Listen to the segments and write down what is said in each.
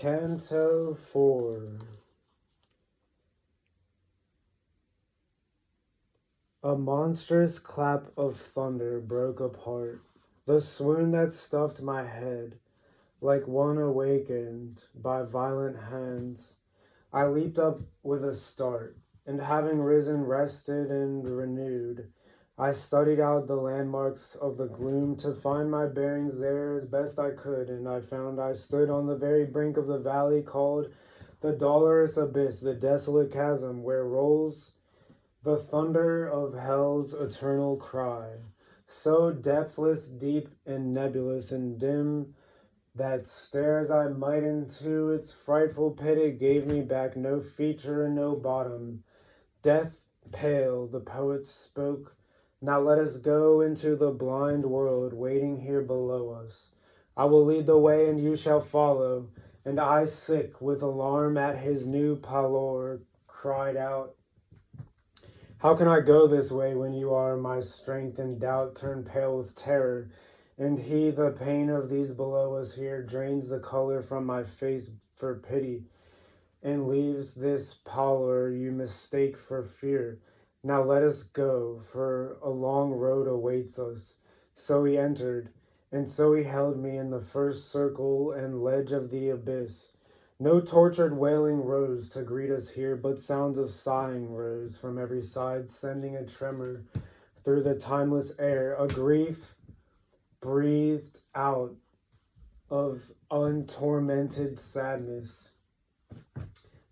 Canto 4. A monstrous clap of thunder broke apart the swoon that stuffed my head, like one awakened by violent hands. I leaped up with a start, and having risen, rested, and renewed, I studied out the landmarks of the gloom to find my bearings there as best I could, and I found I stood on the very brink of the valley called the dolorous abyss, the desolate chasm where rolls the thunder of hell's eternal cry, so depthless, deep, and nebulous and dim that stare as I might into its frightful pit, it gave me back no feature and no bottom. Death pale, the poet spoke. Now let us go into the blind world waiting here below us. I will lead the way and you shall follow. And I, sick with alarm at his new pallor, cried out, how can I go this way when you are my strength, and doubt turned pale with terror? And he, the pain of these below us here, drains the color from my face for pity, and leaves this pallor you mistake for fear. Now let us go, for a long road awaits us. So he entered, and so he held me in the first circle and ledge of the abyss. No tortured wailing rose to greet us here, but sounds of sighing rose from every side, sending a tremor through the timeless air, a grief breathed out of untormented sadness.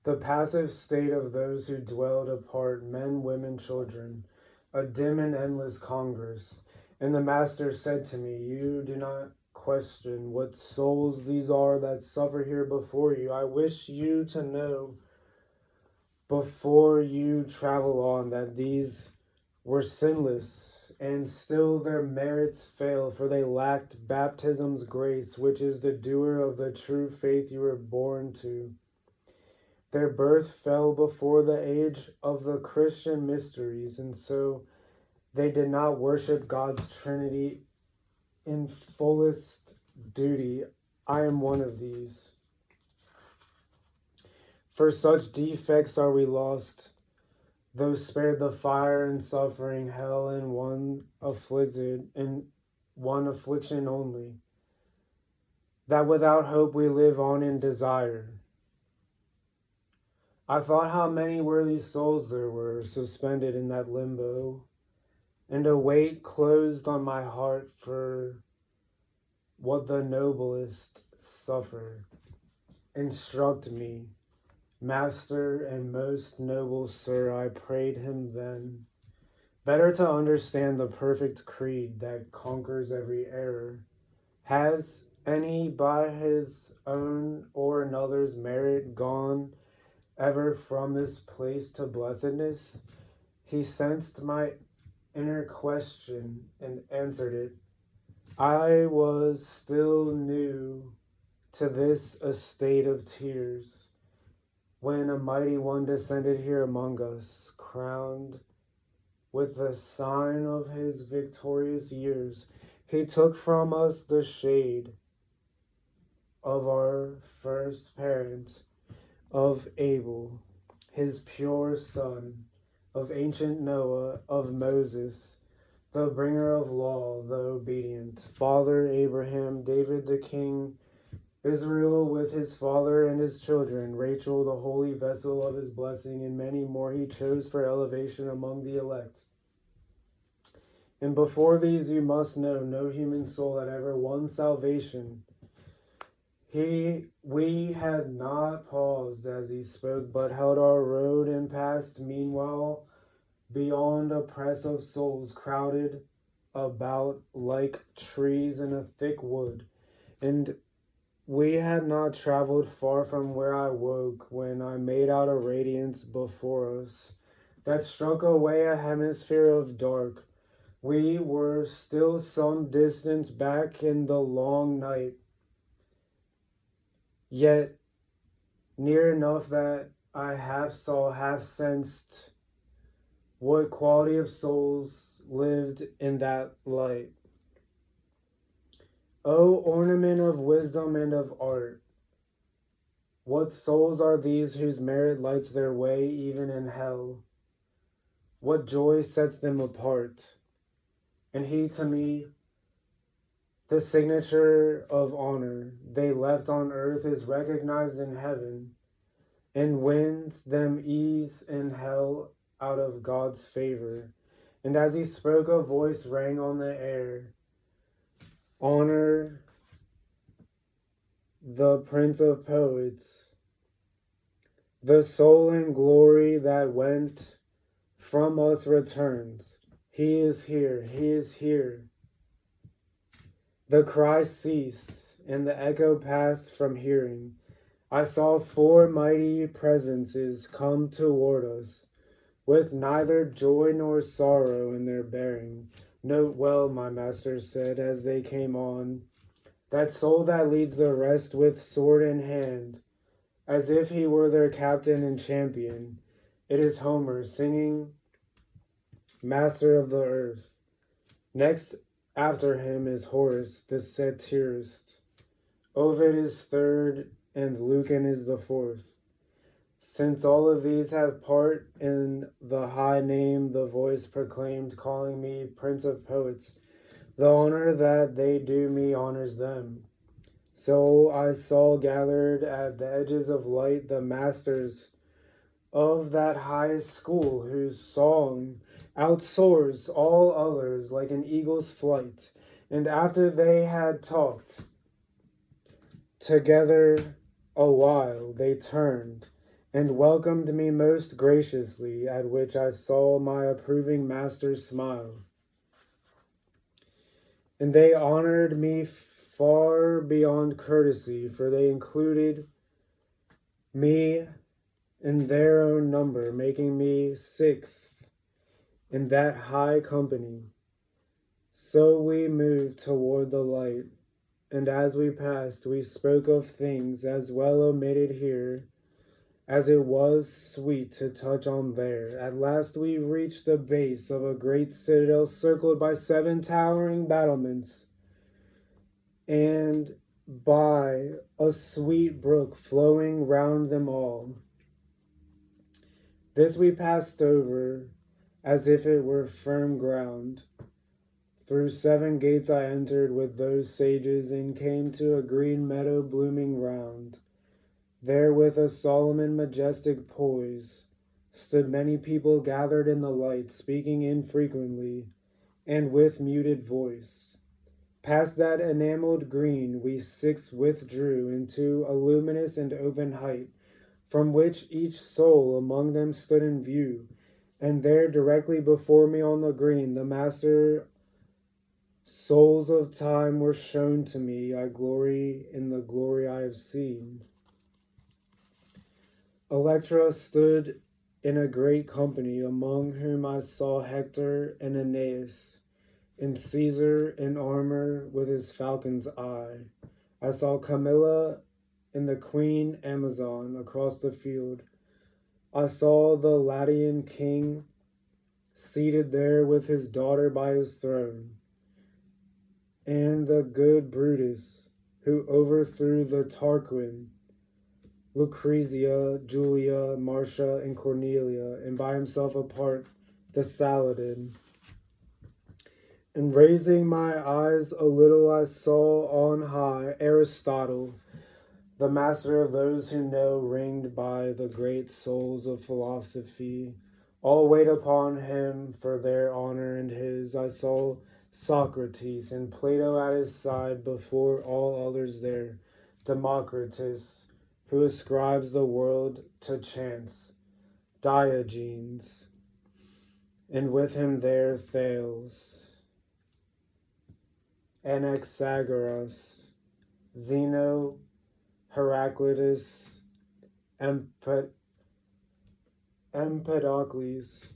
The passive state of those who dwelled apart, men, women, children, a dim and endless congress. And the Master said to me, you do not question what souls these are that suffer here before you. I wish you to know before you travel on that these were sinless, and still their merits fail, for they lacked baptism's grace, which is the doer of the true faith you were born to. Their birth fell before the age of the Christian mysteries, and so they did not worship God's Trinity in fullest duty. I am one of these. For such defects are we lost, though spared the fire and suffering, hell, and one affliction only, that without hope we live on in desire. I thought how many worthy souls there were suspended in that limbo, and a weight closed on my heart for what the noblest suffer. Instruct me, Master and most noble Sir, I prayed him then, better to understand the perfect creed that conquers every error. Has any by his own or another's merit gone ever from this place to blessedness? He sensed my inner question and answered it. I was still new to this estate of tears when a mighty one descended here among us, crowned with the sign of his victorious years. He took from us the shade of our first parent, of Abel, his pure son, of ancient Noah, of Moses, the bringer of law, the obedient, Father Abraham, David the king, Israel with his father and his children, Rachel the holy vessel of his blessing, and many more he chose for elevation among the elect. And before these you must know, no human soul had ever won salvation. We had not paused as he spoke, but held our road and passed meanwhile beyond a press of souls crowded about like trees in a thick wood. And we had not traveled far from where I woke when I made out a radiance before us that struck away a hemisphere of dark. We were still some distance back in the long night, yet near enough that I half saw, half sensed what quality of souls lived in that light. O ornament of wisdom and of art, What souls are these whose merit lights their way even in hell? What joy sets them apart? And he to me, the signature of honor they left on earth is recognized in heaven, and wins them ease in hell out of God's favor. And as he spoke, a voice rang on the air: honor the Prince of Poets, the soul and glory that went from us returns. He is here, he is here. The cry ceased, and the echo passed from hearing. I saw four mighty presences come toward us, with neither joy nor sorrow in their bearing. Note well, my master said as they came on, that soul that leads the rest with sword in hand, as if he were their captain and champion. It is Homer singing, master of the earth. Next after him is Horace, the satirist. Ovid is third, and Lucan is the fourth. Since all of these have part in the high name the voice proclaimed, calling me Prince of Poets, the honor that they do me honors them. So I saw gathered at the edges of light the masters of that highest school whose song outsoars all others like an eagle's flight. And after they had talked together a while, they turned and welcomed me most graciously, at which I saw my approving master smile. And they honored me far beyond courtesy, for they included me in their own number, making me sixth in that high company. So we moved toward the light, and as we passed, we spoke of things as well omitted here as it was sweet to touch on there. At last we reached the base of a great citadel circled by 7 towering battlements, and by a sweet brook flowing round them all. This we passed over as if it were firm ground. Through 7 gates I entered with those sages, and came to a green meadow blooming round. There with a solemn and majestic poise stood many people gathered in the light, speaking infrequently and with muted voice. Past that enameled green we 6 withdrew into a luminous and open height, from which each soul among them stood in view. And there directly before me on the green the master souls of time were shown to me. I glory in the glory I have seen. Electra stood in a great company, among whom I saw Hector and Aeneas, and Caesar in armor with his falcon's eye. I saw Camilla and the queen Amazon across the field. I saw the Latian king seated there with his daughter by his throne, and the good Brutus, who overthrew the Tarquin, Lucrezia, Julia, Marcia, and Cornelia, and by himself apart the Saladin. And raising my eyes a little, I saw on high Aristotle, the master of those who know, ringed by the great souls of philosophy. All wait upon him for their honor and his. I saw Socrates, and Plato at his side before all others there. Democritus, who ascribes the world to chance. Diogenes, and with him there Thales, Anaxagoras, Zeno, Heraclitus, Empedocles.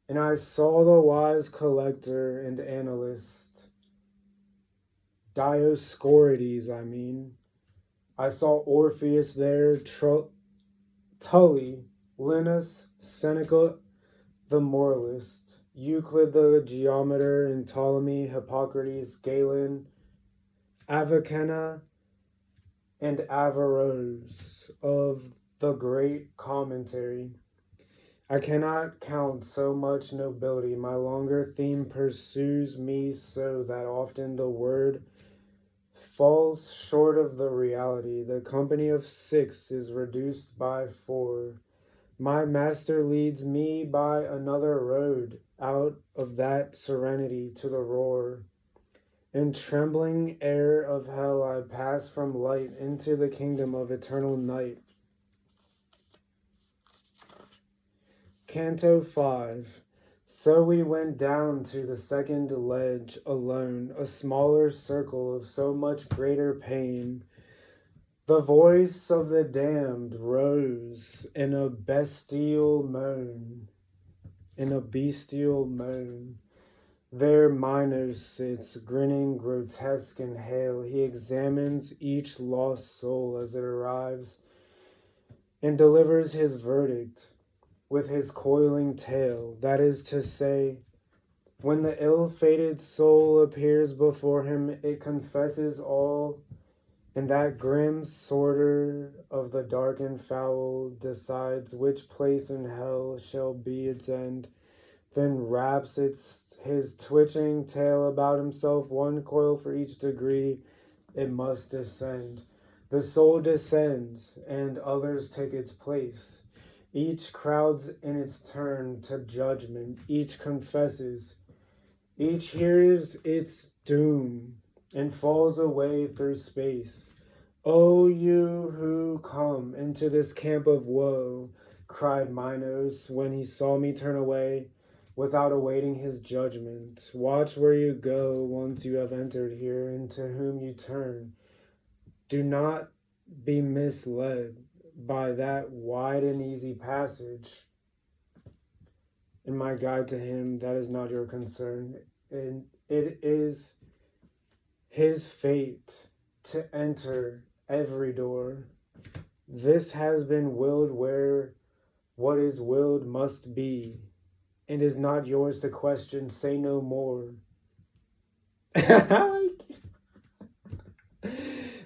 And I saw the wise collector and analyst, Dioscorides, I saw Orpheus there, Tully, Linus, Seneca the moralist, Euclid the geometer, and Ptolemy, Hippocrates, Galen, Avicenna, and Averroes of the great commentary. I cannot count so much nobility. My longer theme pursues me so that often the word falls short of the reality. The company of six is reduced by four. My master leads me by another road out of that serenity to the roar. In trembling air of hell I pass from light into the kingdom of eternal night. Canto 5. So we went down to the second ledge alone, a smaller circle of so much greater pain. The voice of the damned rose in a bestial moan. There Minos sits, grinning, grotesque and hale. He examines each lost soul as it arrives and delivers his verdict with his coiling tail. That is to say, when the ill-fated soul appears before him, it confesses all, and that grim sorter of the dark and foul decides which place in hell shall be its end, then wraps his twitching tail about himself, one coil for each degree it must descend. The soul descends, and others take its place. Each crowds in its turn to judgment. Each confesses. Each hears its doom and falls away through space. O you who come into this camp of woe, cried Minos when he saw me turn away without awaiting his judgment. Watch where you go once you have entered here, and to whom you turn. Do not be misled by that wide and easy passage. In my guide to him, that is not your concern. And it is his fate to enter every door. This has been willed where what is willed must be, and is not yours to question. Say no more.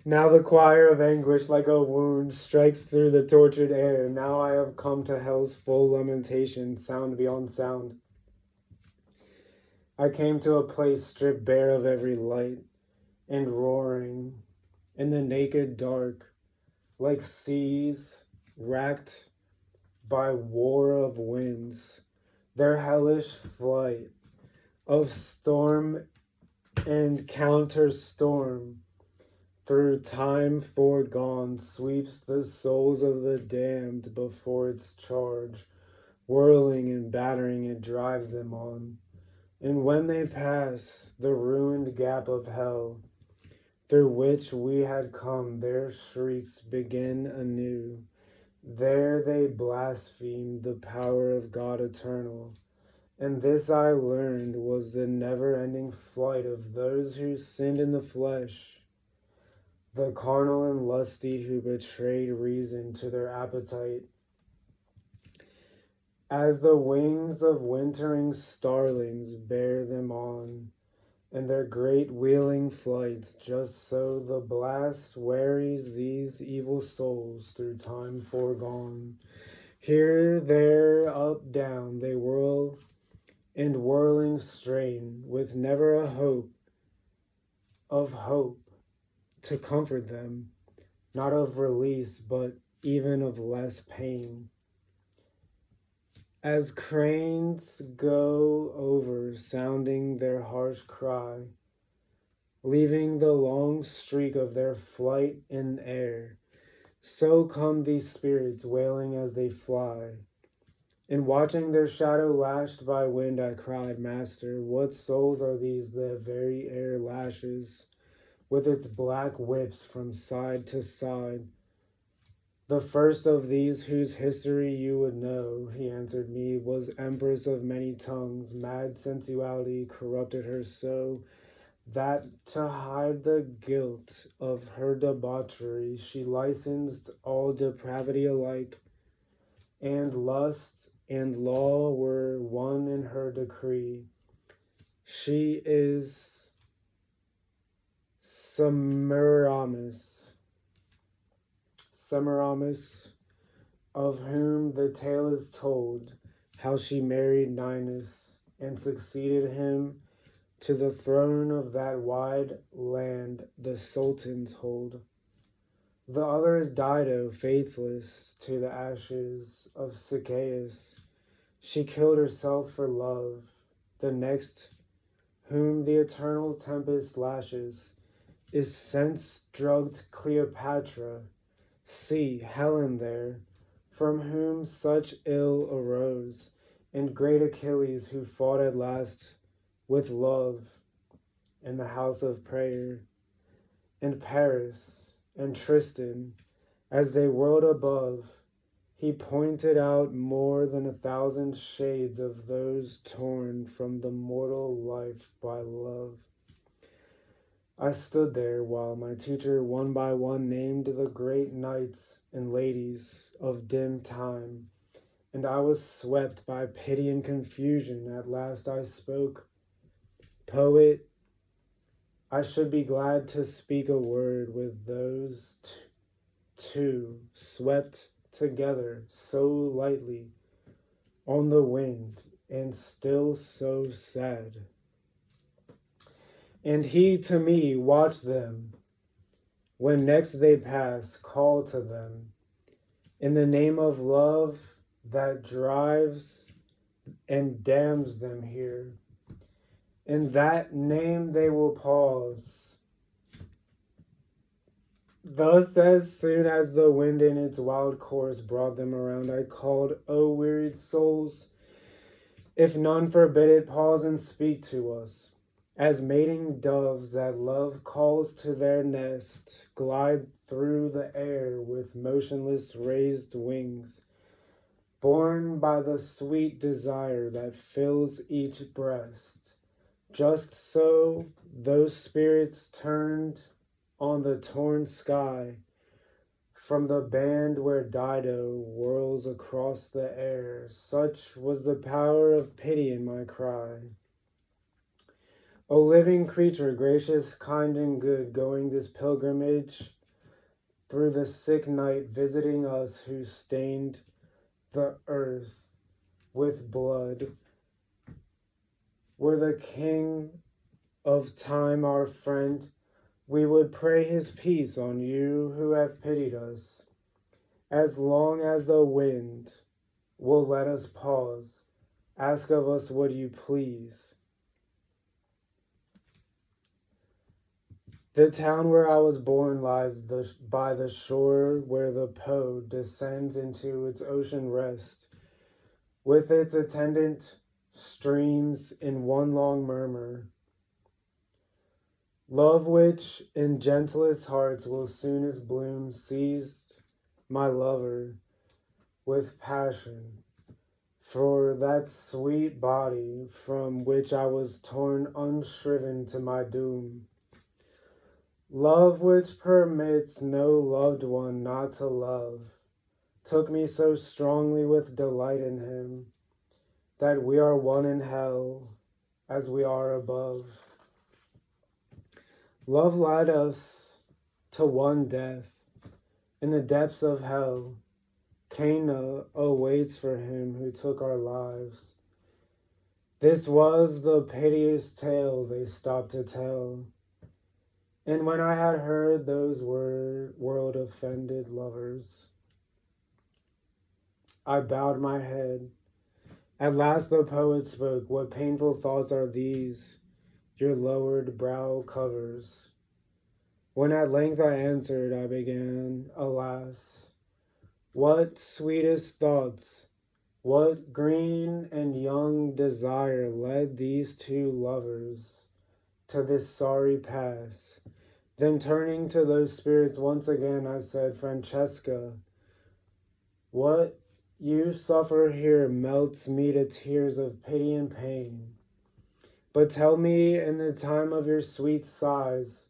Now the choir of anguish like a wound strikes through the tortured air. Now I have come to hell's full lamentation, sound beyond sound. I came to a place stripped bare of every light, and roaring in the naked dark, like seas racked by war of winds, their hellish flight of storm and counter storm through time foregone sweeps the souls of the damned before its charge, whirling and battering it drives them on. And when they pass the ruined gap of hell, through which we had come, their shrieks begin anew. There they blaspheme the power of God eternal. And this I learned was the never-ending flight of those who sinned in the flesh, the carnal and lusty who betrayed reason to their appetite. As the wings of wintering starlings bear them on, and their great wheeling flights, just so the blast wearies these evil souls through time foregone. Here, there, up, down, they whirl and whirling strain, with never a hope to comfort them, not of release, but even of less pain. As cranes go over, sounding their harsh cry, leaving the long streak of their flight in air, so come these spirits wailing as they fly. And watching their shadow lashed by wind, I cried, Master, what souls are these the very air lashes, with its black whips from side to side? The first of these, whose history you would know, he answered me, was empress of many tongues. Mad sensuality corrupted her so that to hide the guilt of her debauchery, she licensed all depravity alike, and lust and law were one in her decree. She is Semiramis, Semiramis, of whom the tale is told, how she married Ninus and succeeded him to the throne of that wide land the sultans hold. The other is Dido, faithless to the ashes of Sychaeus. She killed herself for love. The next, whom the eternal tempest lashes, is sense-drugged Cleopatra. See, Helen there, from whom such ill arose, and great Achilles, who fought at last with love in the house of prayer, and Paris and Tristan, as they whirled above, he pointed out more than 1,000 shades of those torn from the mortal life by love. I stood there while my teacher one by one named the great knights and ladies of dim time, and I was swept by pity and confusion. At last I spoke. Poet, I should be glad to speak a word with those two swept together so lightly on the wind and still so sad. And he to me, watch them, when next they pass, call to them, in the name of love that drives and damns them here. In that name they will pause. Thus, as soon as the wind in its wild course brought them around, I called, O wearied souls, if none forbid it, pause and speak to us. As mating doves that love calls to their nest, glide through the air with motionless raised wings, borne by the sweet desire that fills each breast. Just so those spirits turned on the torn sky from the band where Dido whirls across the air. Such was the power of pity in my cry. O living creature, gracious, kind, and good, going this pilgrimage through the sick night, visiting us who stained the earth with blood, were the King of time our friend, we would pray his peace on you who have pitied us. As long as the wind will let us pause, ask of us what you please. The town where I was born lies by the shore where the Po descends into its ocean rest, with its attendant streams in one long murmur. Love which in gentlest hearts will soonest bloom seized my lover with passion for that sweet body from which I was torn unshriven to my doom. Love which permits no loved one not to love took me so strongly with delight in him that we are one in hell as we are above. Love led us to one death. In the depths of hell, Cana awaits for him who took our lives. This was the piteous tale they stopped to tell. And when I had heard those world-offended lovers, I bowed my head. At last the poet spoke, what painful thoughts are these your lowered brow covers? When at length I answered, I began, alas, what sweetest thoughts, what green and young desire led these two lovers to this sorry pass? Then turning to those spirits once again, I said, Francesca, what you suffer here melts me to tears of pity and pain. But tell me, in the time of your sweet sighs,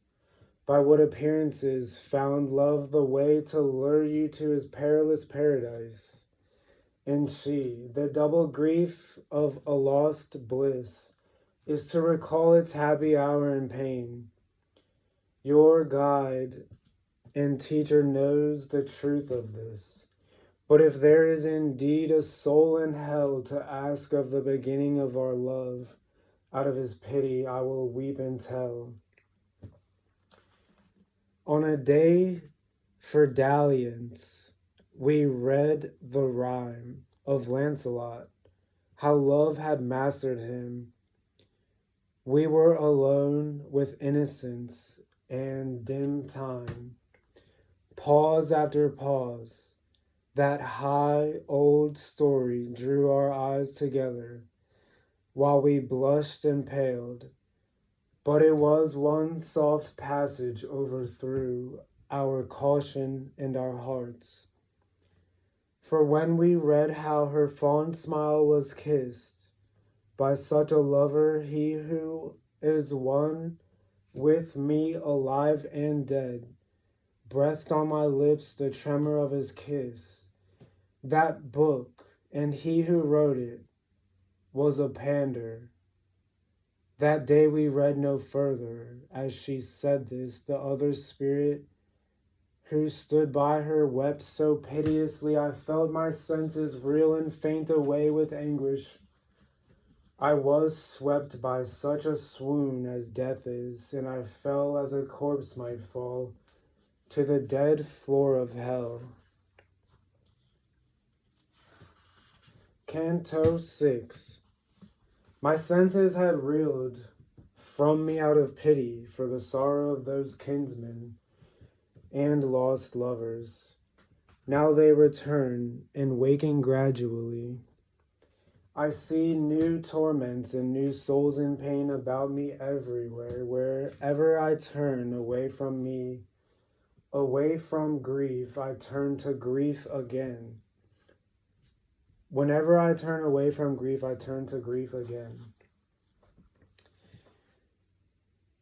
by what appearances found love the way to lure you to his perilous paradise? And she, the double grief of a lost bliss, is to recall its happy hour in pain. Your guide and teacher knows the truth of this. But if there is indeed a soul in hell to ask of the beginning of our love, out of his pity I will weep and tell. On a day for dalliance, we read the rhyme of Lancelot, how love had mastered him. We were alone with innocence and dim time. Pause after pause, that high old story drew our eyes together, while we blushed and paled. But it was one soft passage overthrew our caution and our hearts. For when we read how her fond smile was kissed by such a lover, he who is one with me alive and dead, breathed on my lips the tremor of his kiss. That book, and he who wrote it, was a pander. That day we read no further. As she said this, the other spirit who stood by her wept so piteously I felt my senses reel and faint away with anguish. I was swept by such a swoon as death is, and I fell as a corpse might fall to the dead floor of hell. Canto 6. My senses had reeled from me out of pity for the sorrow of those kinsmen and lost lovers. Now they return, and waking gradually, I see new torments and new souls in pain about me everywhere. Wherever I turn away from me, away from grief, I turn to grief again. Whenever I turn away from grief, I turn to grief again.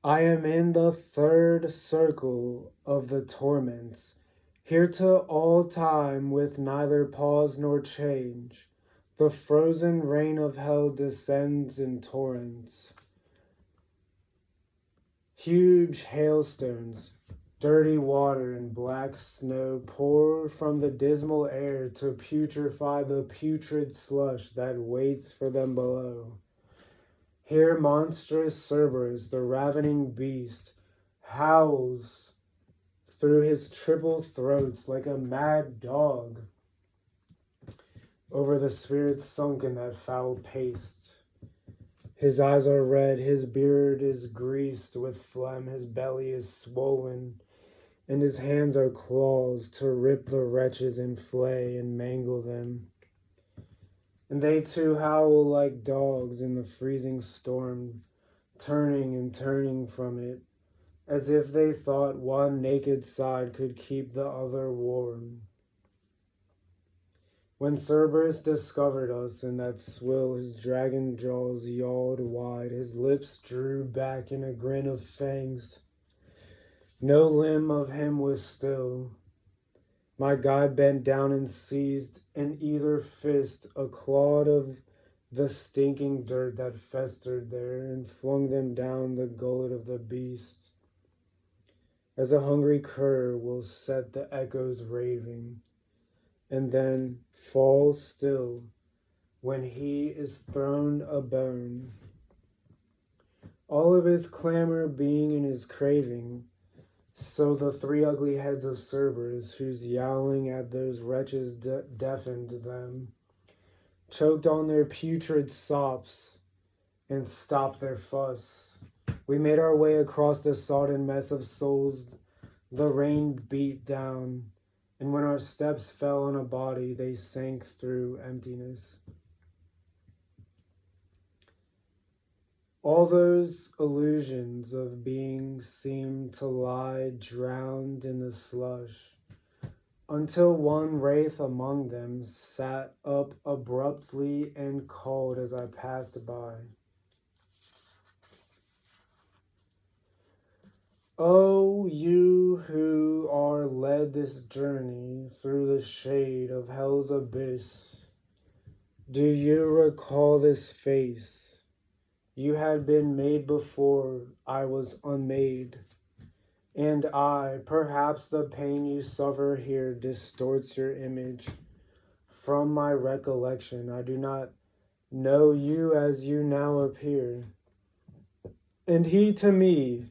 I am in the third circle of the torments, here to all time with neither pause nor change. The frozen rain of hell descends in torrents. Huge hailstones, dirty water, and black snow pour from the dismal air to putrefy the putrid slush that waits for them below. Here monstrous Cerberus, the ravening beast, howls through his triple throats like a mad dog over the spirits sunk in that foul paste. His eyes are red, his beard is greased with phlegm, his belly is swollen, and his hands are claws to rip the wretches and flay and mangle them. And they too howl like dogs in the freezing storm, turning and turning from it, as if they thought one naked side could keep the other warm. When Cerberus discovered us in that swill, his dragon jaws yawned wide, his lips drew back in a grin of fangs. No limb of him was still. My guide bent down and seized in either fist a clod of the stinking dirt that festered there, and flung them down the gullet of the beast, as a hungry cur will set the echoes raving, and then fall still when he is thrown a bone. All of his clamor being in his craving, so the three ugly heads of Cerberus, whose yowling at those wretches deafened them, choked on their putrid sops and stopped their fuss. We made our way across the sodden mess of souls the rain beat down, and when our steps fell on a body, they sank through emptiness. All those illusions of being seemed to lie drowned in the slush, until one wraith among them sat up abruptly and called as I passed by. Oh, you who are led this journey through the shade of hell's abyss, do you recall this face? You had been made before I was unmade, And perhaps the pain you suffer here distorts your image. From my recollection, I do not know you as you now appear. And he to me,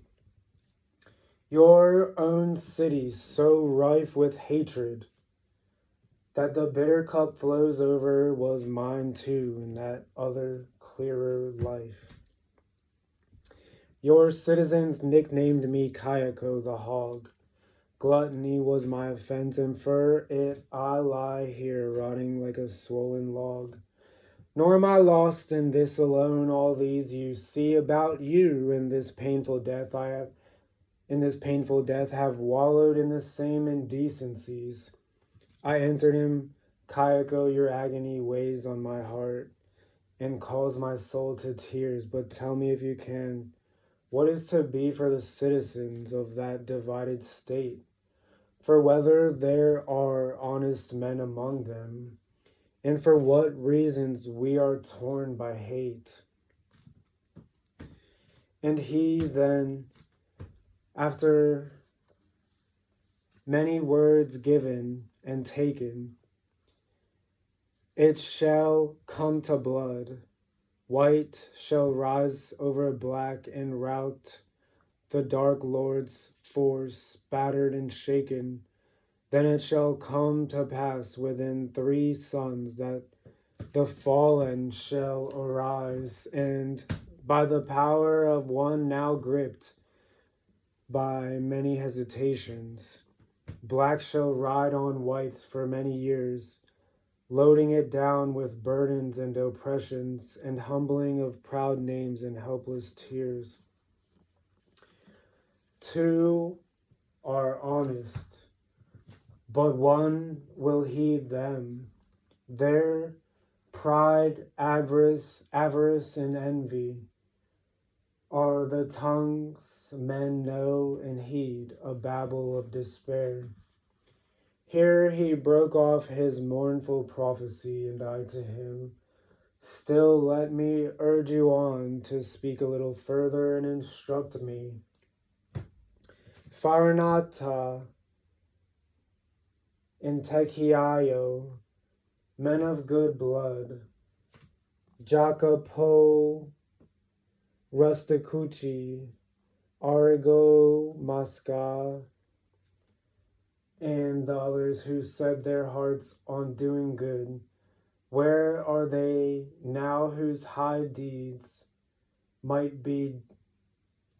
your own city so rife with hatred, that the bitter cup flows over, was mine too in that other clearer life. Your citizens nicknamed me Kayako the hog. Gluttony was my offense, and for it I lie here rotting like a swollen log. Nor am I lost in this alone. All these you see about you in this painful death have wallowed in the same indecencies. I answered him, Kayako, your agony weighs on my heart and calls my soul to tears. But tell me if you can, what is to be for the citizens of that divided state? For whether there are honest men among them, and for what reasons we are torn by hate. And he then, after many words given and taken, it shall come to blood. White shall rise over black and rout the dark lord's force, battered and shaken. Then it shall come to pass within 3 suns that the fallen shall arise, and by the power of one now gripped by many hesitations, black shall ride on whites for many years, loading it down with burdens and oppressions, and humbling of proud names and helpless tears. 2 are honest, but one will heed them. Their pride, avarice, and envy are the tongues men know and heed, a babble of despair. Here he broke off his mournful prophecy, and I to him, still let me urge you on to speak a little further and instruct me. Farinata and Techiaio, men of good blood, Jacopo, Rusticucci, Arrigo, Masca, and the others who set their hearts on doing good, where are they now whose high deeds might be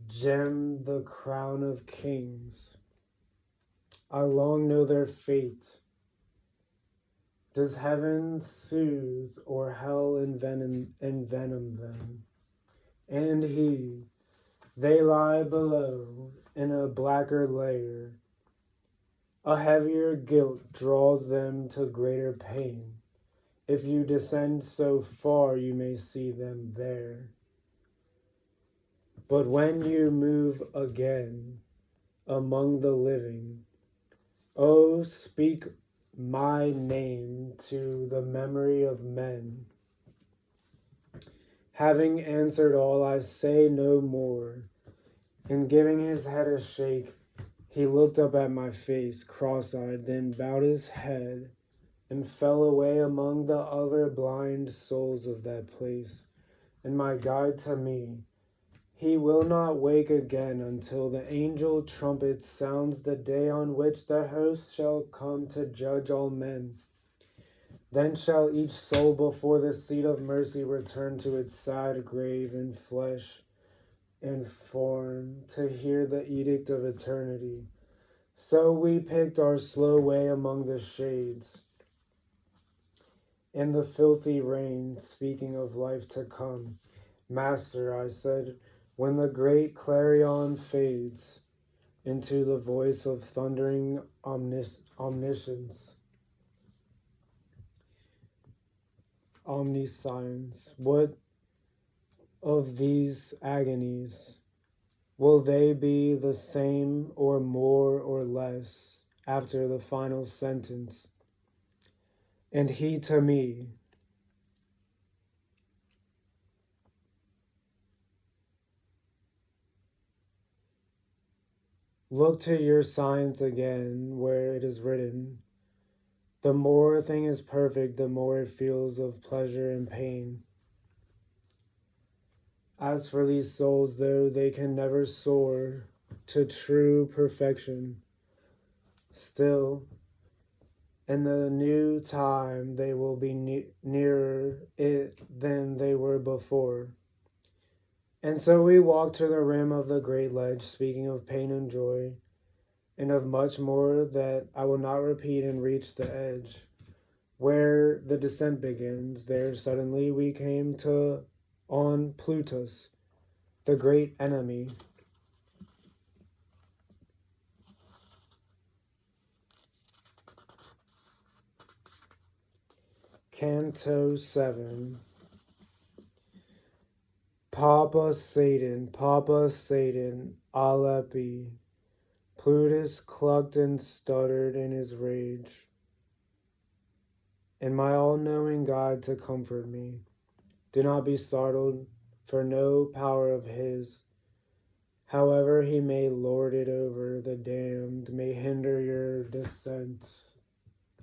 gem the crown of kings? I long know their fate. Does heaven soothe or hell envenom them? And they lie below in a blacker layer. A heavier guilt draws them to greater pain. If you descend so far, you may see them there. But when you move again among the living, oh, speak my name to the memory of men. Having answered all, I say no more. And giving his head a shake, he looked up at my face, cross-eyed, then bowed his head and fell away among the other blind souls of that place. And my guide to me, he will not wake again until the angel trumpet sounds the day on which the host shall come to judge all men. Then shall each soul before the seat of mercy return to its sad grave in flesh and form to hear the edict of eternity. So we picked our slow way among the shades in the filthy rain, speaking of life to come. Master, I said, when the great clarion fades into the voice of thundering omniscience, omniscience, what of these agonies? Will they be the same or more or less after the final sentence? And he to me, Look to your science again, where it is written, the more a thing is perfect, the more it feels of pleasure and pain. As for these souls, though they can never soar to true perfection, still, in the new time, they will be nearer it than they were before. And so we walked to the rim of the great ledge, speaking of pain and joy, and of much more that I will not repeat, and reached the edge. Where the descent begins, there suddenly we came to on Plutus, the great enemy. Canto 7. Papa Satan, Aleppi. Plutus clucked and stuttered in his rage, and my all-knowing God to comfort me. Do not be startled, for no power of his, however he may lord it over the damned, may hinder your descent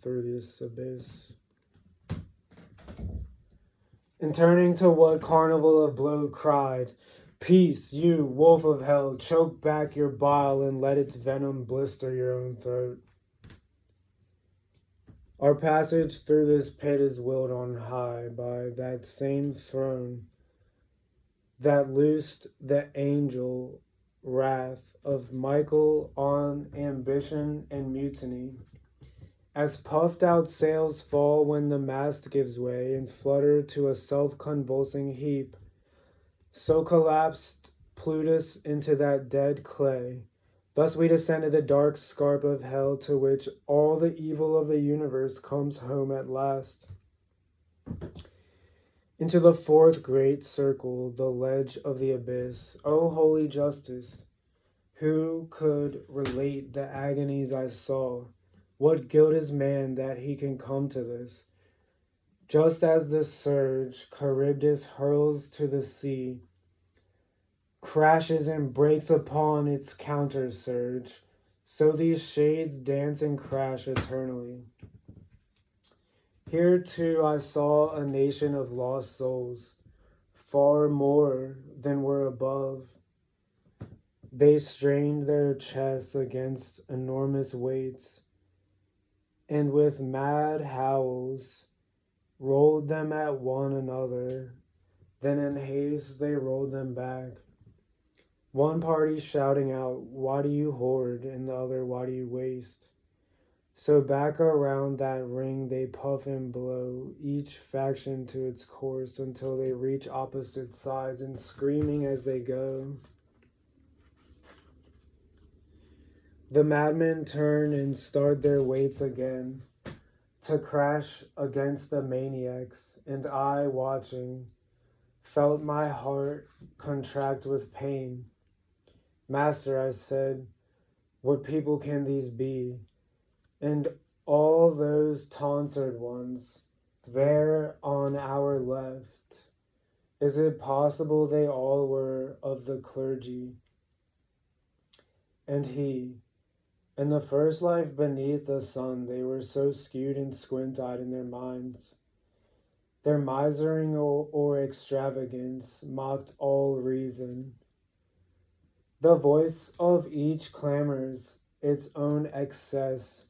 through this abyss. And turning to what carnival of blood cried, peace, you, wolf of hell, choke back your bile and let its venom blister your own throat. Our passage through this pit is willed on high by that same throne that loosed the angel wrath of Michael on ambition and mutiny. As puffed out sails fall when the mast gives way and flutter to a self-convulsing heap, so collapsed Plutus into that dead clay. Thus we descended the dark scarp of hell to which all the evil of the universe comes home at last. Into the fourth great circle, the ledge of the abyss. O holy justice, who could relate the agonies I saw? What guilt is man that he can come to this? Just as the surge Charybdis hurls to the sea, crashes and breaks upon its counter surge, so these shades dance and crash eternally. Here too I saw a nation of lost souls, far more than were above. They strained their chests against enormous weights, and with mad howls rolled them at one another. Then in haste they rolled them back. One party shouting out, "Why do you hoard?" and the other, "Why do you waste?" So back around that ring they puff and blow, each faction to its course, until they reach opposite sides, and screaming as they go. The madmen turn and start their weights again, to crash against the maniacs, and I, watching, felt my heart contract with pain. "Master," I said, "what people can these be? And all those tonsured ones, there on our left, is it possible they all were of the clergy?" And he, in the first life beneath the sun, they were so skewed and squint-eyed in their minds. Their misering or extravagance mocked all reason. The voice of each clamors its own excess,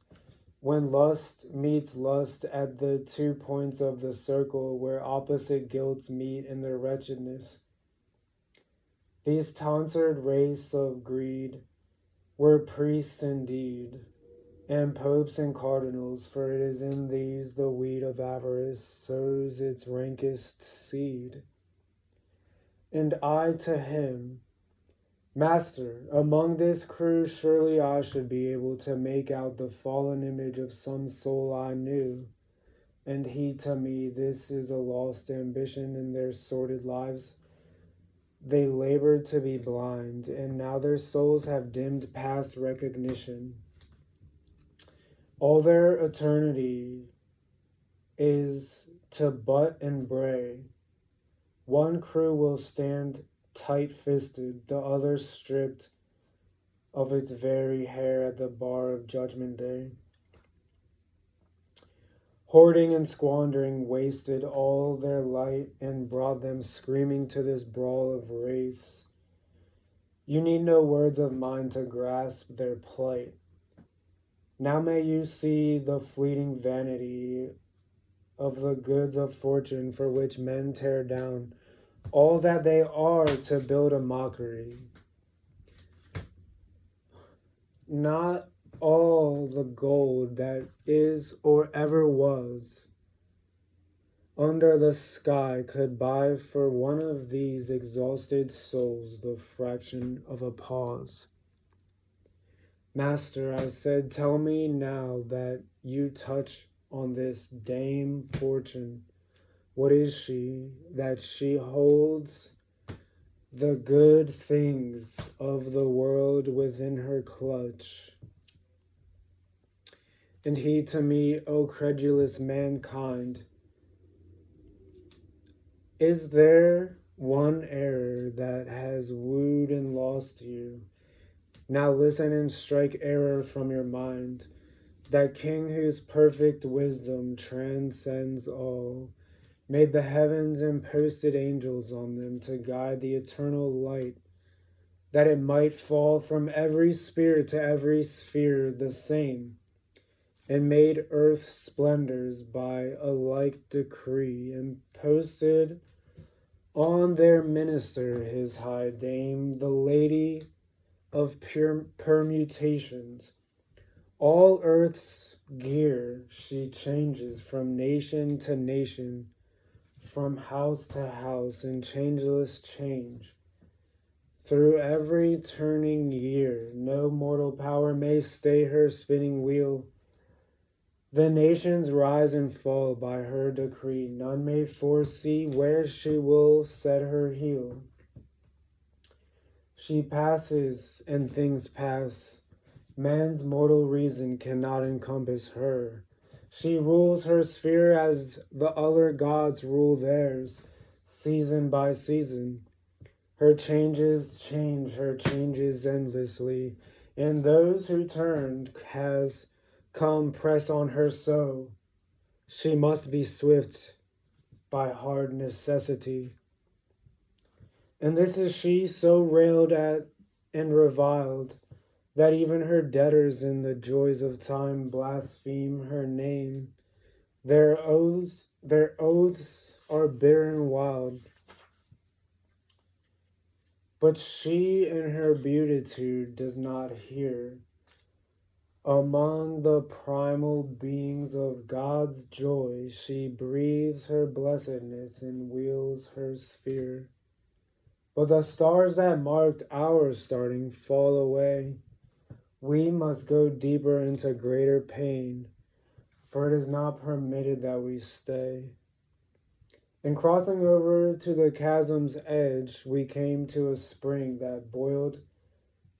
when lust meets lust at the 2 points of the circle where opposite guilts meet in their wretchedness. These tonsured race of greed were priests indeed, and popes and cardinals, for it is in these the weed of avarice sows its rankest seed. And I to him, "Master, among this crew surely I should be able to make out the fallen image of some soul I knew." And he to me, "This is a lost ambition in their sordid lives. They labored to be blind, and now their souls have dimmed past recognition. All their eternity is to butt and bray. One crew will stand tight-fisted, the other stripped of its very hair at the bar of Judgment Day. Hoarding and squandering wasted all their light and brought them screaming to this brawl of wraiths. You need no words of mine to grasp their plight. Now may you see the fleeting vanity of the goods of fortune for which men tear down all that they are to build a mockery. Not all the gold that is or ever was under the sky could buy for one of these exhausted souls the fraction of a pause. Master, I said, tell me now that you touch on this Dame Fortune. What is she? That she holds the good things of the world within her clutch. And he to me, O credulous mankind, is there one error that has wooed and lost you? Now listen and strike error from your mind. That King whose perfect wisdom transcends all, made the heavens and posted angels on them to guide the eternal light, that it might fall from every sphere to every sphere the same, and made earth's splendors by a like decree, and posted on their minister his high dame, the lady of pure permutations. All earth's gear she changes from nation to nation, from house to house in changeless change. Through every turning year, no mortal power may stay her spinning wheel. The nations rise and fall by her decree. None may foresee where she will set her heel. She passes and things pass. Man's mortal reason cannot encompass her. She rules her sphere as the other gods rule theirs, season by season. Her changes change her changes endlessly, and those who turned has come press on her so. She must be swift by hard necessity. And this is she so railed at and reviled, that even her debtors in the joys of time blaspheme her name. Their oaths are bitter and wild, but she in her beatitude does not hear. Among the primal beings of God's joy, she breathes her blessedness and wheels her sphere. But the stars that marked our starting fall away. We must go deeper into greater pain, for it is not permitted that we stay. In crossing over to the chasm's edge, we came to a spring that boiled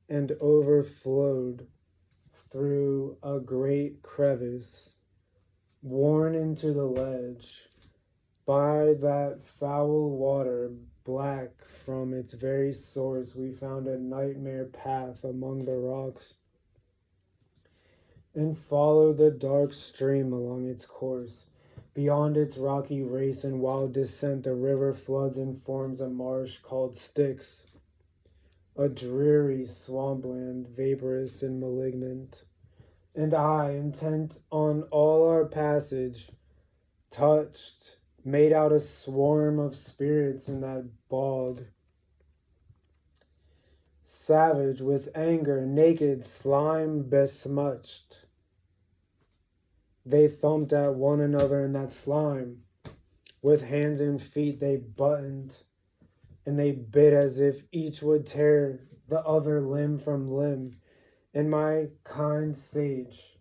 and overflowed through a great crevice, worn into the ledge by that foul water. Black from its very source, we found a nightmare path among the rocks, and followed the dark stream along its course. Beyond its rocky race and wild descent, the river floods and forms a marsh called Styx, a dreary swampland, vaporous and malignant. And I, intent on all our passage, touched, made out a swarm of spirits in that bog. Savage with anger, naked, slime besmutched, they thumped at one another in that slime. With hands and feet they buttoned, and they bit as if each would tear the other limb from limb. And my kind sage,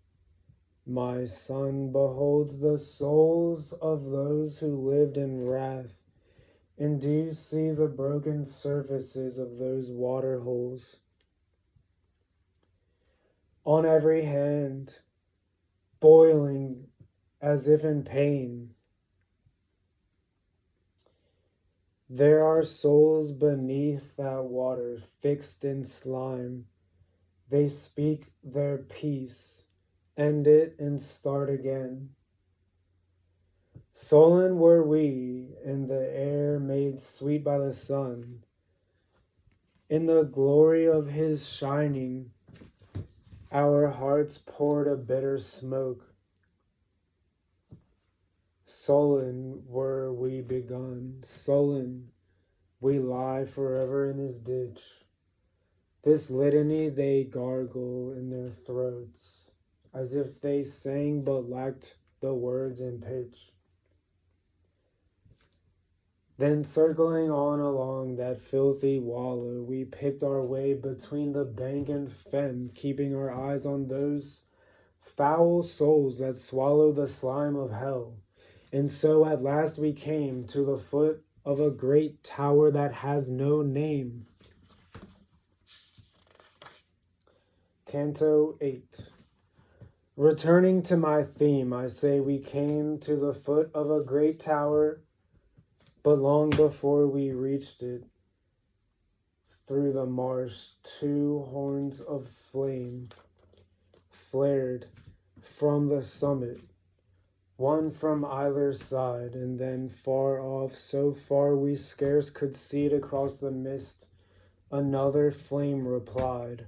my son, beholds the souls of those who lived in wrath. And do you see the broken surfaces of those water holes? On every hand, boiling as if in pain. There are souls beneath that water, fixed in slime, They speak their peace, end it and start again. Sullen were we in the air made sweet by the sun. In the glory of his shining, our hearts poured a bitter smoke. Sullen were we begun, sullen we lie forever in this ditch. This litany they gargle in their throats, as if they sang but lacked the words and pitch. Then circling on along that filthy wallow, we picked our way between the bank and fen, keeping our eyes on those foul souls that swallow the slime of hell. And so at last we came to the foot of a great tower that has no name. Canto 8. Returning to my theme, I say we came to the foot of a great tower, but long before we reached it, through the marsh, two horns of flame flared from the summit, one from either side, and then far off, so far we scarce could see it across the mist, another flame replied.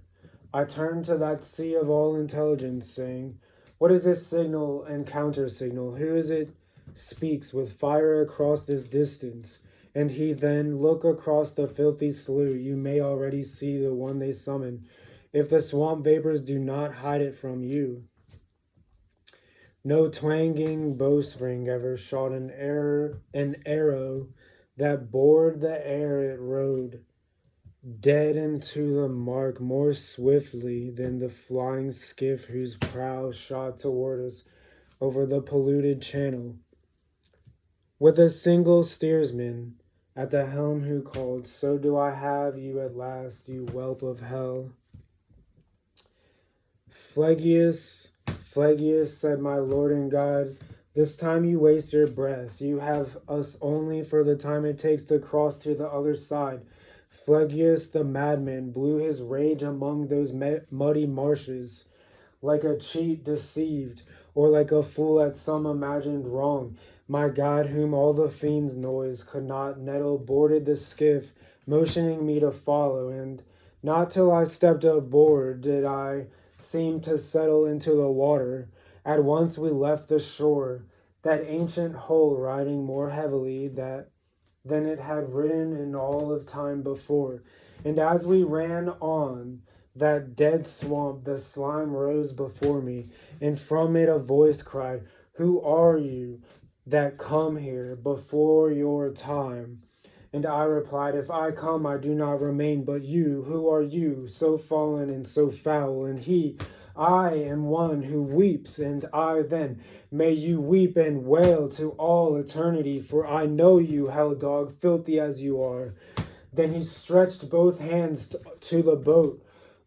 I turned to that sea of all intelligence, saying, what is this signal and counter-signal? Who is it speaks with fire across this distance? And he then, look across the filthy slough, you may already see the one they summon, if the swamp vapors do not hide it from you. No twanging bowstring ever shot an arrow that bored the air it rode, dead into the mark more swiftly than the flying skiff whose prow shot toward us over the polluted channel, with a single steersman at the helm who called, so do I have you at last, you whelp of hell. Phlegyas, said my Lord and God, this time you waste your breath. You have us only for the time it takes to cross to the other side. Phlegyas the madman blew his rage among those muddy marshes, like a cheat deceived, or like a fool at some imagined wrong. My God, whom all the fiend's noise could not nettle, boarded the skiff, motioning me to follow, and not till I stepped aboard did I seem to settle into the water. At once we left the shore, that ancient hull riding more heavily than it had ridden in all of time before. And as we ran on that dead swamp, the slime rose before me, and from it a voice cried, who are you that come here before your time? And I replied, if I come, I do not remain, but you, who are you, so fallen and so foul? And he, I am one who weeps, and I then, may you weep and wail to all eternity, for I know you, hell dog, filthy as you are. Then he stretched both hands to the boat,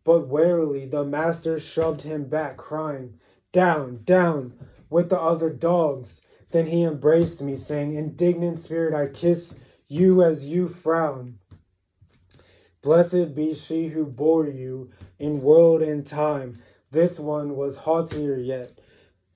but warily the master shoved him back, crying, down, down, with the other dogs. Then he embraced me, saying, indignant spirit, I kiss you as you frown. Blessed be she who bore you in world and time. This one was haughtier yet.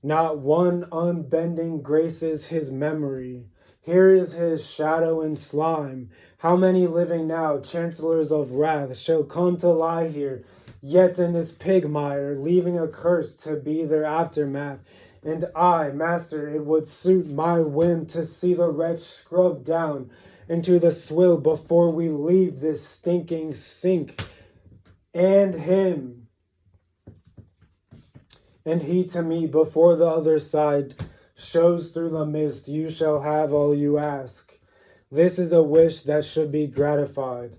Not one unbending graces his memory. Here is his shadow in slime. How many living now, chancellors of wrath, shall come to lie here, yet in this pig mire, leaving a curse to be their aftermath? And I, master, it would suit my whim to see the wretch scrubbed down into the swill before we leave this stinking sink. And him, and he to me before the other side shows through the mist, you shall have all you ask. This is a wish that should be gratified.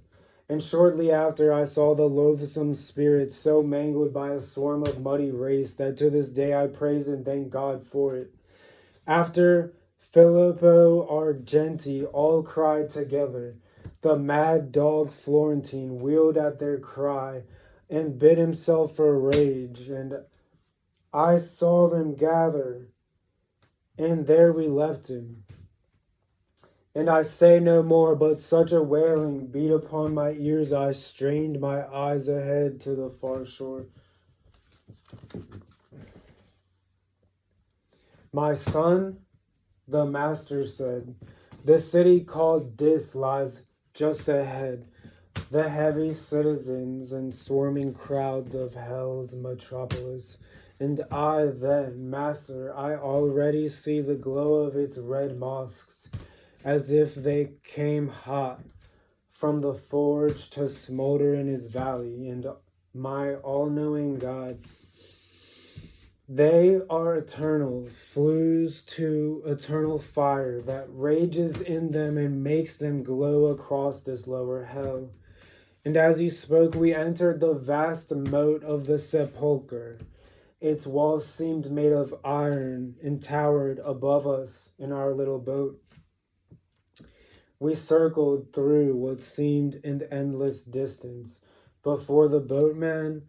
And shortly after I saw the loathsome spirit so mangled by a swarm of muddy race that to this day I praise and thank God for it. After Filippo Argenti all cried together. The mad dog Florentine wheeled at their cry and bit himself for rage, and I saw them gather, and there we left him. And I say no more, but such a wailing beat upon my ears, I strained my eyes ahead to the far shore. My son, the master said, the city called Dis lies just ahead. The heavy citizens and swarming crowds of hell's metropolis. And I then, master, I already see the glow of its red mosques, as if they came hot from the forge to smolder in his valley. And my all-knowing God, they are eternal, flues to eternal fire that rages in them and makes them glow across this lower hell. And as he spoke, we entered the vast moat of the sepulchre. Its walls seemed made of iron and towered above us in our little boat. We circled through what seemed an endless distance before the boatman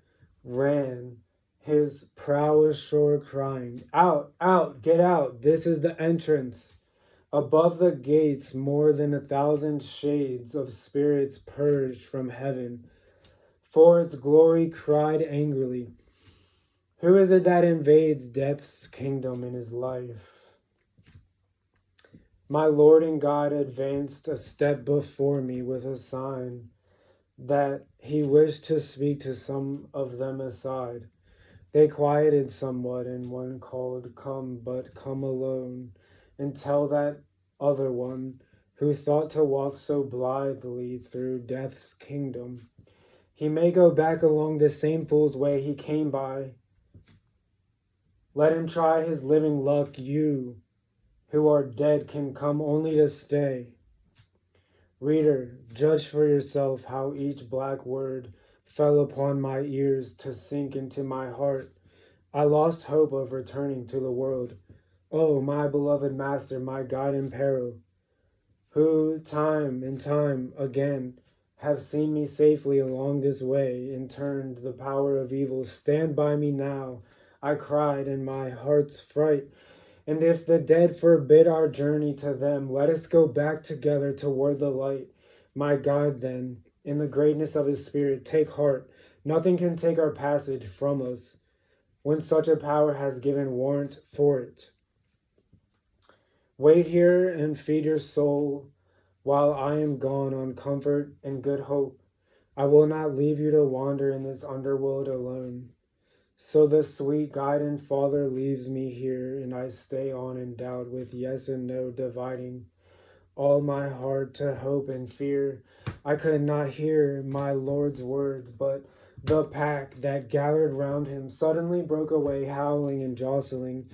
ran his prow ashore crying, "Out, out, get out, this is the entrance." Above the gates more than 1,000 shades of spirits purged from heaven, for its glory cried angrily, "Who is it that invades death's kingdom in his life?" My Lord and God advanced a step before me with a sign that he wished to speak to some of them aside. They quieted somewhat, and one called, "Come, but come alone, and tell that other one who thought to walk so blithely through death's kingdom, he may go back along the same fool's way he came by. Let him try his living luck. You who are dead can come only to stay." Reader, judge for yourself how each black word fell upon my ears to sink into my heart. I lost hope of returning to the world. Oh, my beloved master, my guide in peril, who time and time again have seen me safely along this way and turned the power of evil, stand by me now, I cried in my heart's fright. And if the dead forbid our journey to them, let us go back together toward the light. My God, then, in the greatness of his spirit, take heart. Nothing can take our passage from us when such a power has given warrant for it. Wait here and feed your soul while I am gone on comfort and good hope. I will not leave you to wander in this underworld alone. So the sweet guide and father leaves me here, and I stay on in doubt with yes and no dividing all my heart to hope and fear. I could not hear my Lord's words, but the pack that gathered round him suddenly broke away, howling and jostling,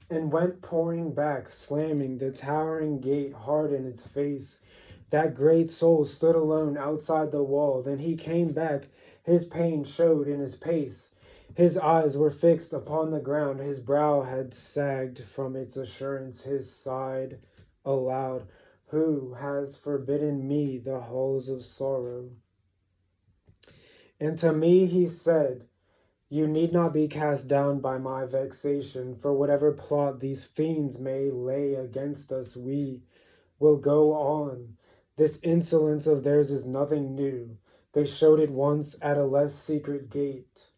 and went pouring back, slamming the towering gate hard in its face. That great soul stood alone outside the wall. Then he came back. His pain showed in his pace. His eyes were fixed upon the ground. His brow had sagged from its assurance. His sighed aloud, "Who has forbidden me the halls of sorrow?" And to me he said, "You need not be cast down by my vexation, for whatever plot these fiends may lay against us, we will go on. This insolence of theirs is nothing new. They showed it once at a less secret gate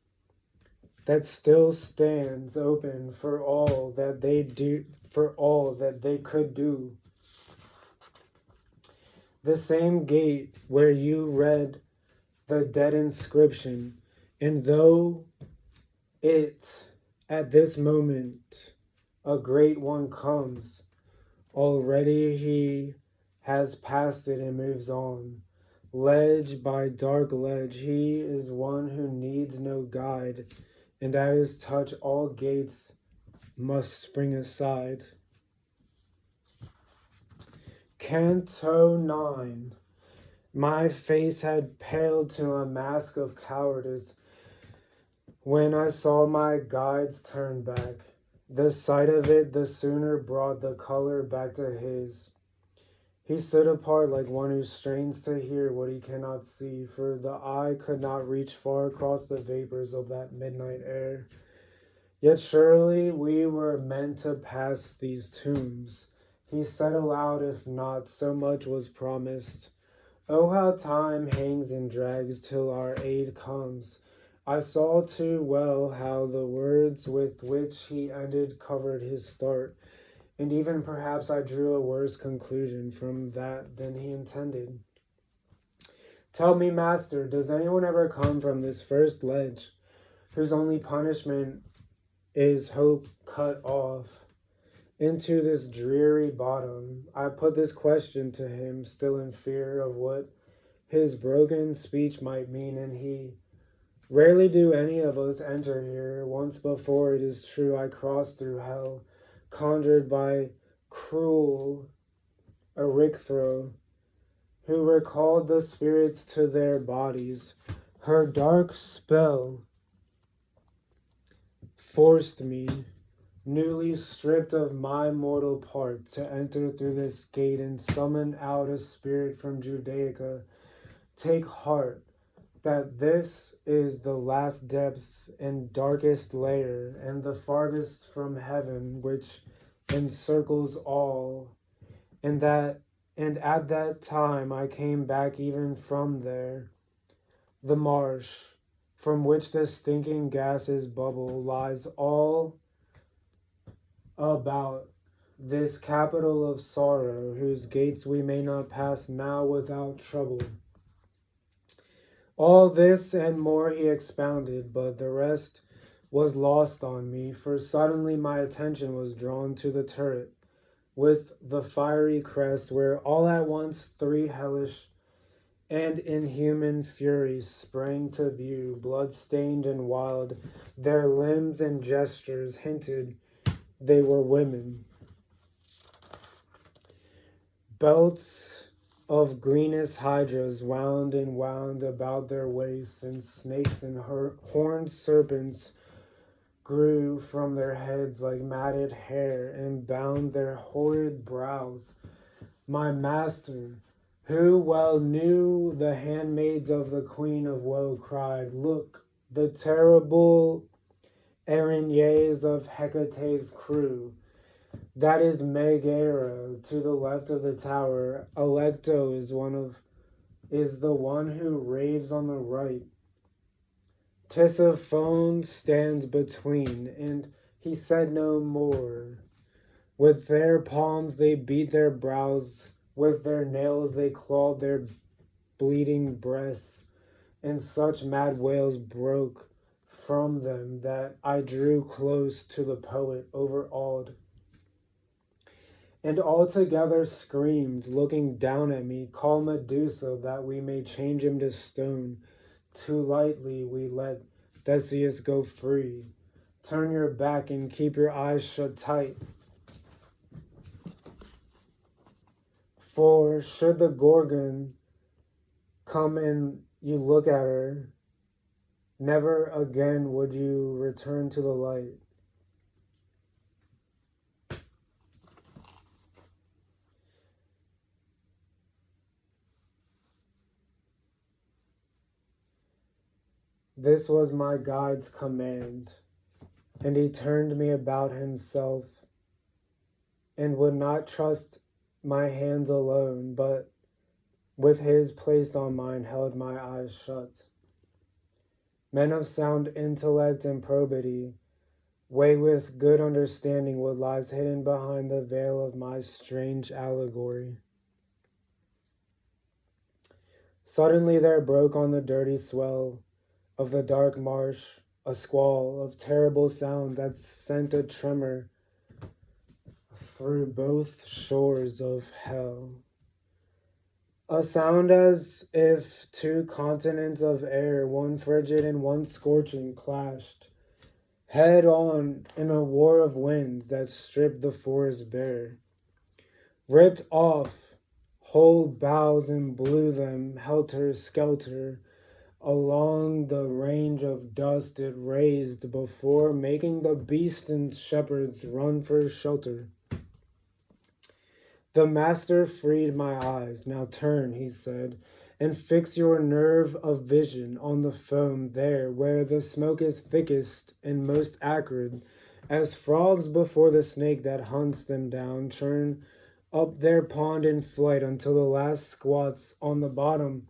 that still stands open for all that they do, for all that they could do. The same gate where you read the dead inscription, and though it at this moment a great one comes, already he has passed it and moves on. Ledge by dark ledge, he is one who needs no guide, and at his touch all gates must spring aside." Canto 9. My face had paled to a mask of cowardice when I saw my guides turn back. The sight of it the sooner brought the color back to his. He stood apart like one who strains to hear what he cannot see, for the eye could not reach far across the vapors of that midnight air. Yet surely we were meant to pass these tombs, He said aloud, if not, so much was promised. Oh, how time hangs and drags till our aid comes. I saw too well how the words with which he ended covered his start, and even perhaps I drew a worse conclusion from that than he intended. Tell me, master, does anyone ever come from this first ledge, whose only punishment is hope cut off, into this dreary bottom? I put this question to him, still in fear of what his broken speech might mean, and he, rarely do any of us enter here. Once before, it is true, I crossed through hell, conjured by cruel Erythro, who recalled the spirits to their bodies. Her dark spell forced me, newly stripped of my mortal part, to enter through this gate and summon out a spirit from Judaica. Take heart, that this is the last depth and darkest layer, and the farthest from heaven, which encircles all, and at that time I came back even from there. The marsh, from which the stinking gases bubble, lies all about this capital of sorrow, whose gates we may not pass now without trouble. All this and more he expounded, but the rest was lost on me, for suddenly my attention was drawn to the turret with the fiery crest, where all at once three hellish and inhuman furies sprang to view, blood-stained and wild. Their limbs and gestures hinted they were women. Belts of greenest hydras wound and wound about their waists, and snakes and horned serpents grew from their heads like matted hair and bound their horrid brows. My master, who well knew the handmaids of the Queen of Woe, cried, "Look, the terrible Erinyes of Hecate's crew. That is Megara to the left of the tower. Alecto is the one who raves on the right. Tisiphone stands between," and he said no more. With their palms they beat their brows, with their nails they clawed their bleeding breasts, and such mad wails broke from them that I drew close to the poet, overawed, and altogether screamed, looking down at me, "Call Medusa, that we may change him to stone. Too lightly we let Theseus go free. Turn your back and keep your eyes shut tight. For should the Gorgon come and you look at her, never again would you return to the light." This was my guide's command, and he turned me about himself, and would not trust my hands alone, but with his placed on mine held my eyes shut. Men of sound intellect and probity weigh with good understanding what lies hidden behind the veil of my strange allegory. Suddenly there broke on the dirty swell of the dark marsh a squall of terrible sound that sent a tremor through both shores of hell. A sound as if two continents of air, one frigid and one scorching, clashed head on in a war of winds that stripped the forest bare, ripped off whole boughs and blew them helter-skelter along the range of dust it raised before, making the beasts and shepherds run for shelter. The master freed my eyes. "Now turn," he said, "and fix your nerve of vision on the foam there, where the smoke is thickest and most acrid, as frogs before the snake that hunts them down churn up their pond in flight until the last squats on the bottom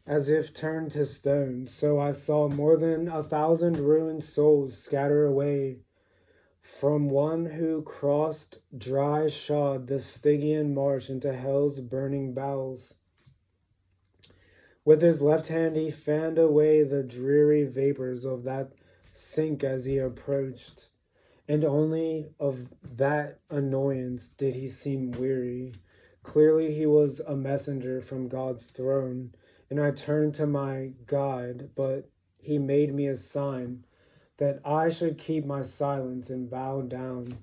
as if turned to stone. So I saw more than 1,000 ruined souls scatter away from one who crossed dry shod the Stygian marsh into hell's burning bowels. With his left hand he fanned away the dreary vapors of that sink as he approached, and only of that annoyance did he seem weary. Clearly he was a messenger from God's throne, and I turned to my guide, but he made me a sign that I should keep my silence and bow down.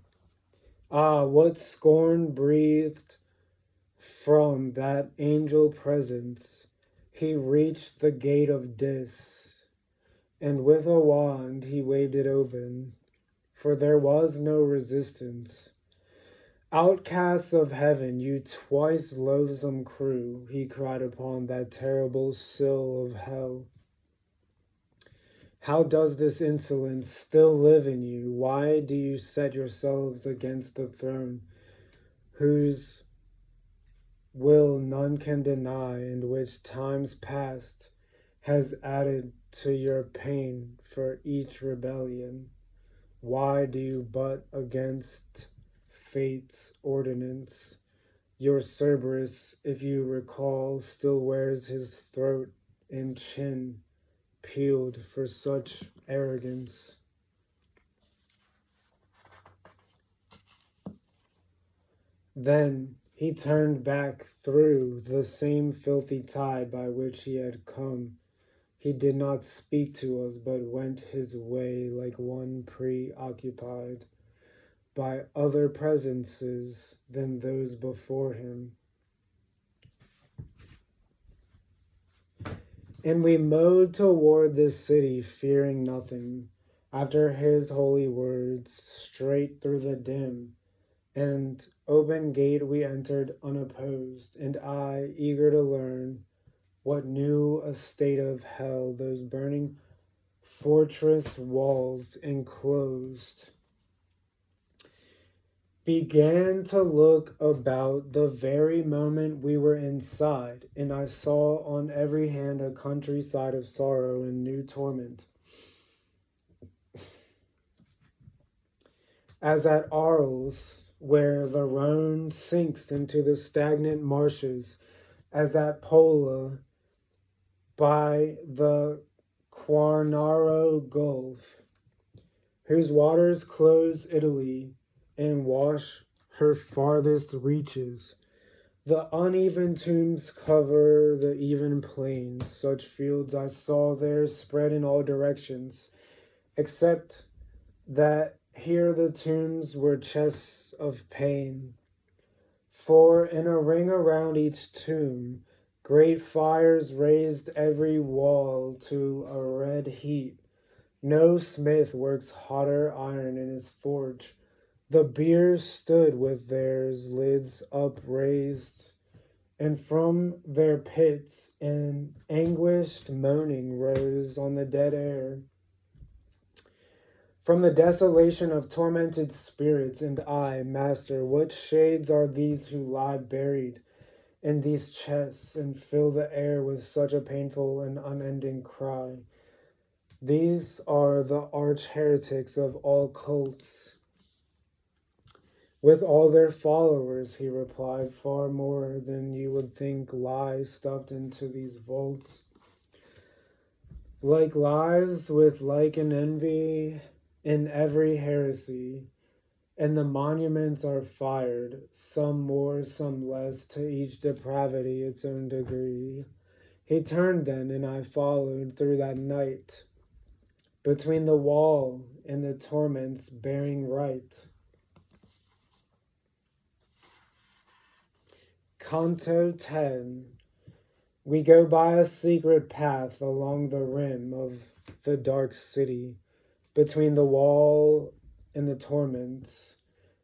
Ah, what scorn breathed from that angel presence! He reached the gate of Dis, and with a wand he waved it open, for there was no resistance. Outcasts of heaven, you twice loathsome crew, he cried upon that terrible sill of hell. How does this insolence still live in you? Why do you set yourselves against the throne, whose will none can deny, and which times past has added to your pain for each rebellion? Why do you butt against fate's ordinance? Your Cerberus, if you recall, still wears his throat and chin peeled for such arrogance. Then he turned back through the same filthy tide by which he had come. He did not speak to us, but went his way like one preoccupied by other presences than those before him. And we mowed toward this city, fearing nothing. After his holy words, straight through the dim and open gate we entered unopposed, and I, eager to learn what new a state of hell those burning fortress walls enclosed, began to look about the very moment we were inside, and I saw on every hand a countryside of sorrow and new torment. As at Arles, where the Rhone sinks into the stagnant marshes, as at Pola, by the Quarnaro Gulf, whose waters close Italy and wash her farthest reaches. The uneven tombs cover the even plains. Such fields I saw there spread in all directions, except that here the tombs were chests of pain. For in a ring around each tomb, great fires raised every wall to a red heat. No smith works hotter iron in his forge. The biers stood with their lids upraised, and from their pits an anguished moaning rose on the dead air. From the desolation of tormented spirits, and I, Master, what shades are these who lie buried in these chests and fill the air with such a painful and unending cry? These are the arch heretics of all cults, with all their followers, he replied, far more than you would think lie stuffed into these vaults. Like lies with like an envy in every heresy, and the monuments are fired, some more, some less, to each depravity its own degree. He turned then, and I followed through that night, between the wall and the torments bearing right. Canto 10. We go by a secret path along the rim of the dark city, between the wall and the torments.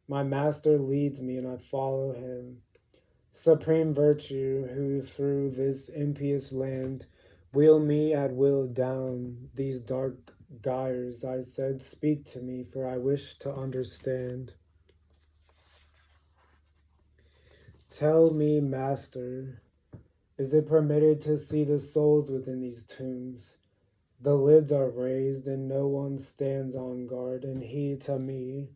My master leads me, and I follow him. Supreme virtue, who through this impious land wheel me at will down these dark gyres, I said, speak to me, for I wish to understand. Tell me, Master, is it permitted to see the souls within these tombs? The lids are raised and no one stands on guard, and he to me,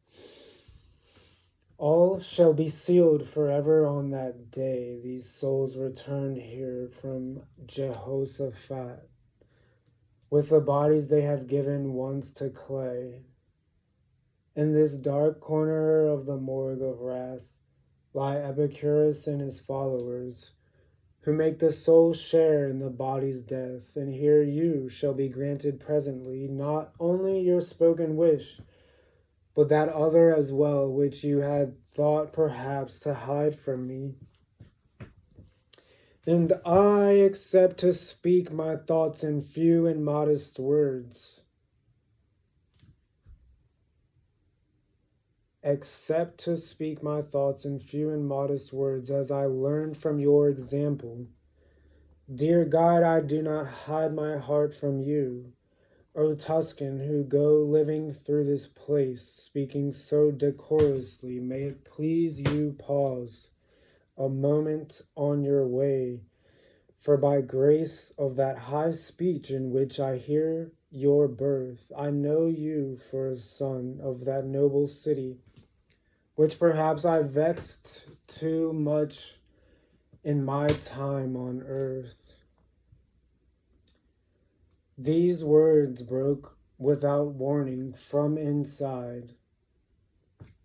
all shall be sealed forever on that day. These souls return here from Jehoshaphat, with the bodies they have given once to clay. In this dark corner of the morgue of wrath lie Epicurus and his followers, who make the soul share in the body's death. And here you shall be granted presently not only your spoken wish, but that other as well, which you had thought perhaps to hide from me. And I accept to speak my thoughts in few and modest words. Accept to speak my thoughts in few and modest words, as I learned from your example. Dear guide, I do not hide my heart from you, O Tuscan, who go living through this place, speaking so decorously. May it please you pause a moment on your way, for by grace of that high speech in which I hear your birth, I know you for a son of that noble city, which perhaps I vexed too much in my time on earth. These words broke without warning from inside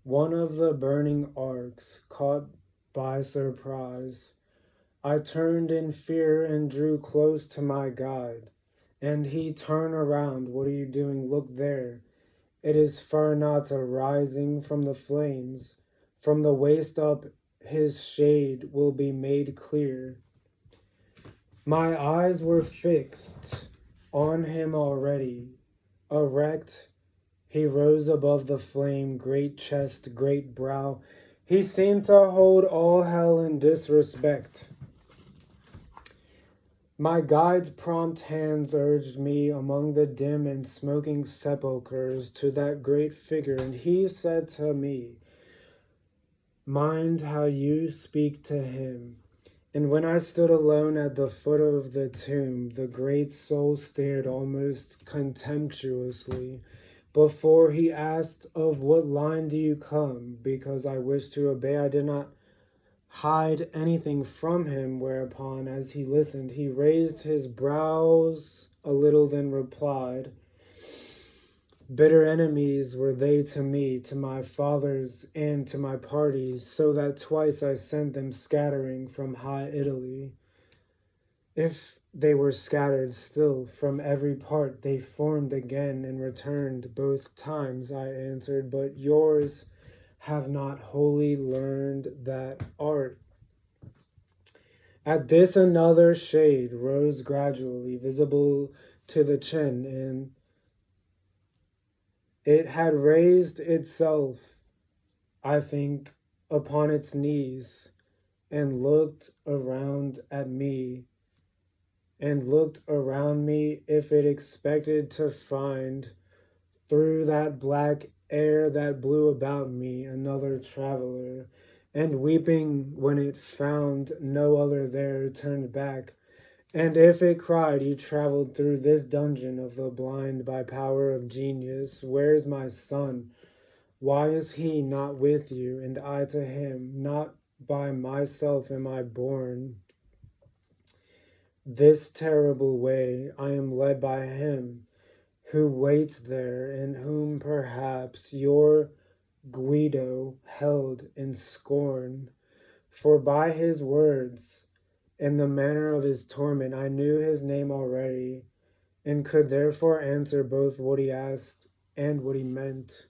one of the burning arcs, caught by surprise. I turned in fear and drew close to my guide, and he turned around. What are you doing? Look there. It is Farinata rising from the flames. From the waist up, his shade will be made clear. My eyes were fixed on him already. Erect, he rose above the flame, great chest, great brow. He seemed to hold all hell in disrespect. My guide's prompt hands urged me among the dim and smoking sepulchres to that great figure, and he said to me, mind how you speak to him. And when I stood alone at the foot of the tomb, the great soul stared almost contemptuously before he asked, of what line do you come? Because I wished to obey, I did not hide anything from him, whereupon, as he listened, he raised his brows a little, then replied, bitter enemies were they to me, to my fathers, and to my parties, so that twice I sent them scattering from high Italy. If they were scattered still from every part, they formed again and returned both times, I answered, but yours have not wholly learned that art. At this another shade rose gradually, visible to the chin, and it had raised itself, I think, upon its knees, and looked around at me, and looked around me if it expected to find through that black air that blew about me another traveler, and weeping when it found no other there, turned back. And if it cried, you traveled through this dungeon of the blind by power of genius. Where's my son? Why is he not with you, and I to him? Not by myself am I born this terrible way. I am led by him who waits there, and whom perhaps your Guido held in scorn. For by his words and the manner of his torment, I knew his name already, and could therefore answer both what he asked and what he meant.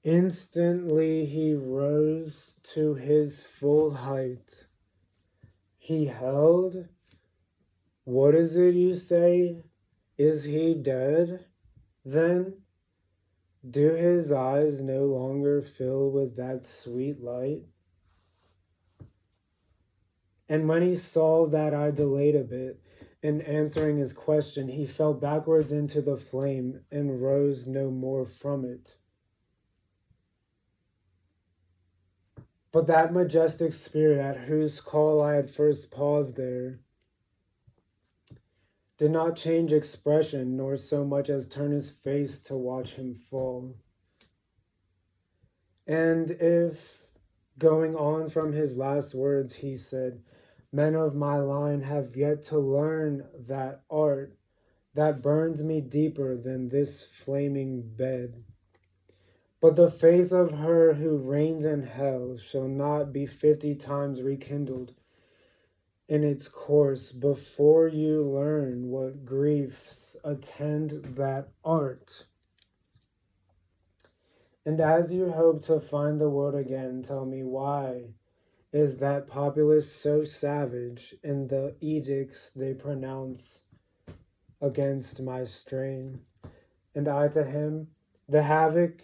Instantly he rose to his full height. He held, what is it you say? Is he dead? Then do his eyes no longer fill with that sweet light? And when he saw that I delayed a bit in answering his question, he fell backwards into the flame and rose no more from it. But that majestic spirit at whose call I had first paused there did not change expression, nor so much as turn his face to watch him fall. And if, going on from his last words, he said, men of my line have yet to learn that art that burns me deeper than this flaming bed. But the face of her who reigns in hell shall not be 50 times rekindled in its course before you learn what griefs attend that art. And as you hope to find the world again, tell me why is that populace so savage in the edicts they pronounce against my strain? And I to him, the havoc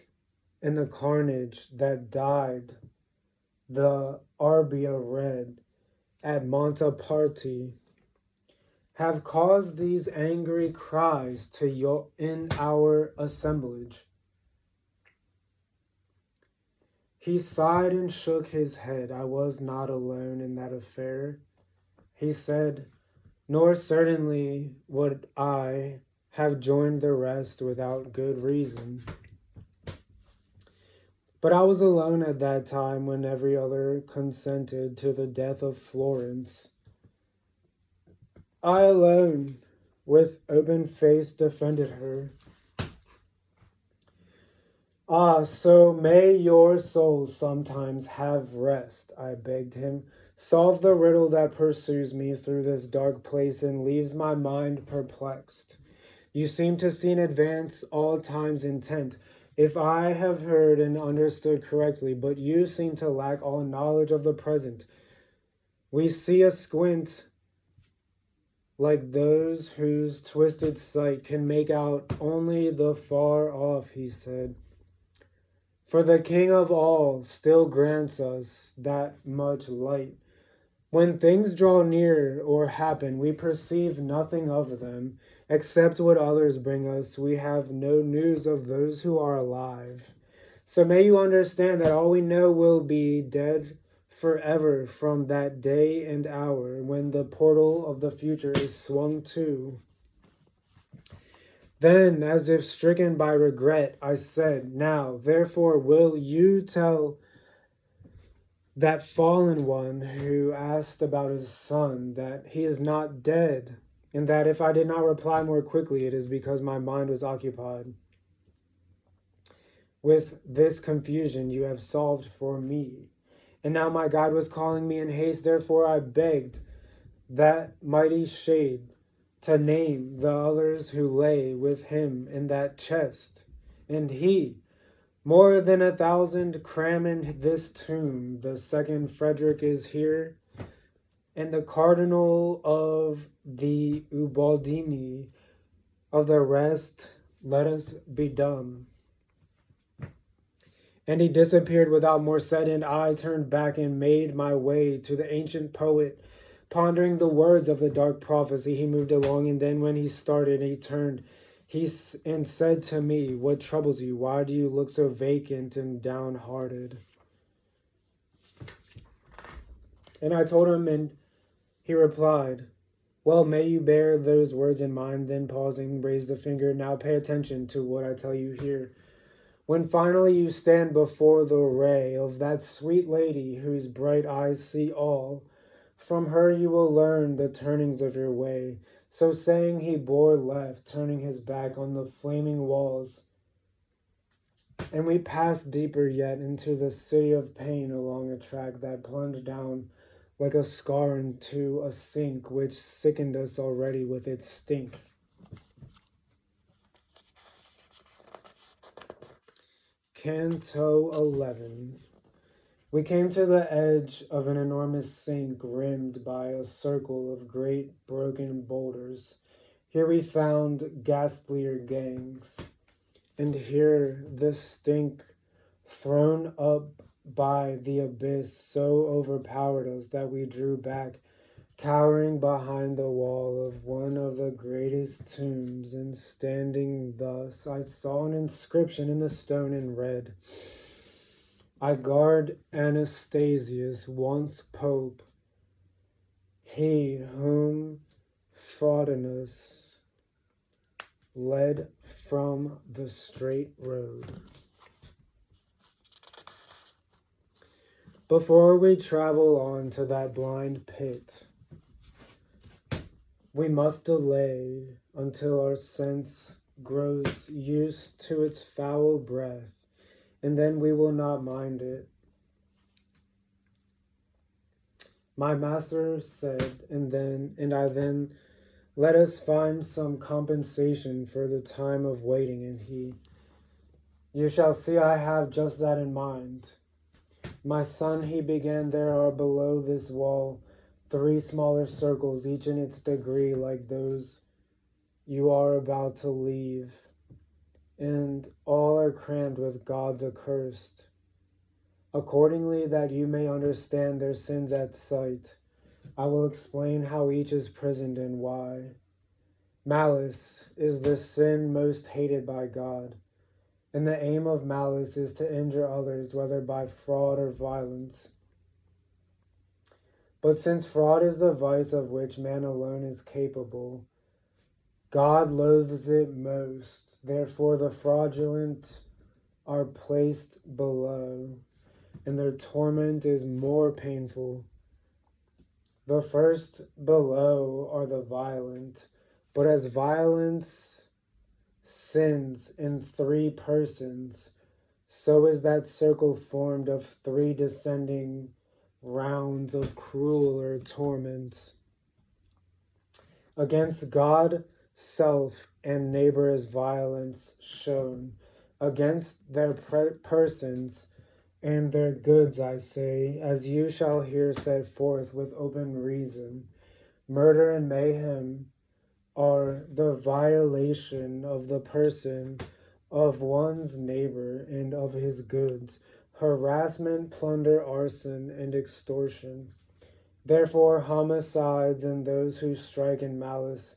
and the carnage that dyed the Arbia red at Monteparti have caused these angry cries to in our assemblage. He sighed and shook his head. I was not alone in that affair. He said, nor certainly would I have joined the rest without good reason. But I was alone at that time when every other consented to the death of Florence. I alone, with open face, defended her. Ah, so may your soul sometimes have rest, I begged him. Solve the riddle that pursues me through this dark place and leaves my mind perplexed. You seem to see in advance all time's intent, if I have heard and understood correctly, but you seem to lack all knowledge of the present. We see asquint like those whose twisted sight can make out only the far off, he said. For the King of all still grants us that much light. When things draw near or happen, we perceive nothing of them, except what others bring us. We have no news of those who are alive. So may you understand that all we know will be dead forever from that day and hour when the portal of the future is swung to. Then, as if stricken by regret, I said, now, therefore, will you tell that fallen one who asked about his son that he is not dead, and that if I did not reply more quickly, it is because my mind was occupied with this confusion you have solved for me. And now my God was calling me in haste, therefore I begged that mighty shade to name the others who lay with him in that chest. And he, more than 1,000 cram in this tomb. The second Frederick is here, and the Cardinal of the Ubaldini. Of the rest, let us be dumb. And he disappeared without more said, and I turned back and made my way to the ancient poet. Pondering the words of the dark prophecy, he moved along, and then when he started, he turned and said to me, what troubles you? Why do you look so vacant and downhearted? And I told him, and he replied, well, may you bear those words in mind. Then pausing, raised a finger. Now pay attention to what I tell you here. When finally you stand before the ray of that sweet lady whose bright eyes see all, from her you will learn the turnings of your way. So saying, he bore left, turning his back on the flaming walls. And we passed deeper yet into the city of pain along a track that plunged down like a scar into a sink which sickened us already with its stink. Canto 11. We came to the edge of an enormous sink rimmed by a circle of great broken boulders. Here we found ghastlier gangs, and here the stink thrown up by the abyss so overpowered us that we drew back, cowering behind the wall of one of the greatest tombs, and standing thus, I saw an inscription in the stone and read, I guard Anastasius, once Pope, he whom Photinus led from the straight road. Before we travel on to that blind pit, we must delay until our sense grows used to its foul breath, and then we will not mind it. My master said, and I then, let us find some compensation for the time of waiting, and he, you shall see I have just that in mind. My son, he began, there are below this wall 3 smaller circles, each in its degree, like those you are about to leave, and all are crammed with gods accursed. Accordingly, that you may understand their sins at sight, I will explain how each is prisoned and why. Malice is the sin most hated by God, and the aim of malice is to injure others, whether by fraud or violence. But since fraud is the vice of which man alone is capable, God loathes it most. Therefore, the fraudulent are placed below, and their torment is more painful. The first below are the violent, but as violence sins in 3 persons, so is that circle formed of 3 descending rounds of crueler torment. Against God, self, and neighbor is violence shown. Against their persons and their goods, I say, as you shall hear set forth with open reason. Murder and mayhem are the violation of the person of one's neighbor and of his goods, harassment, plunder, arson, and extortion. Therefore, homicides and those who strike in malice,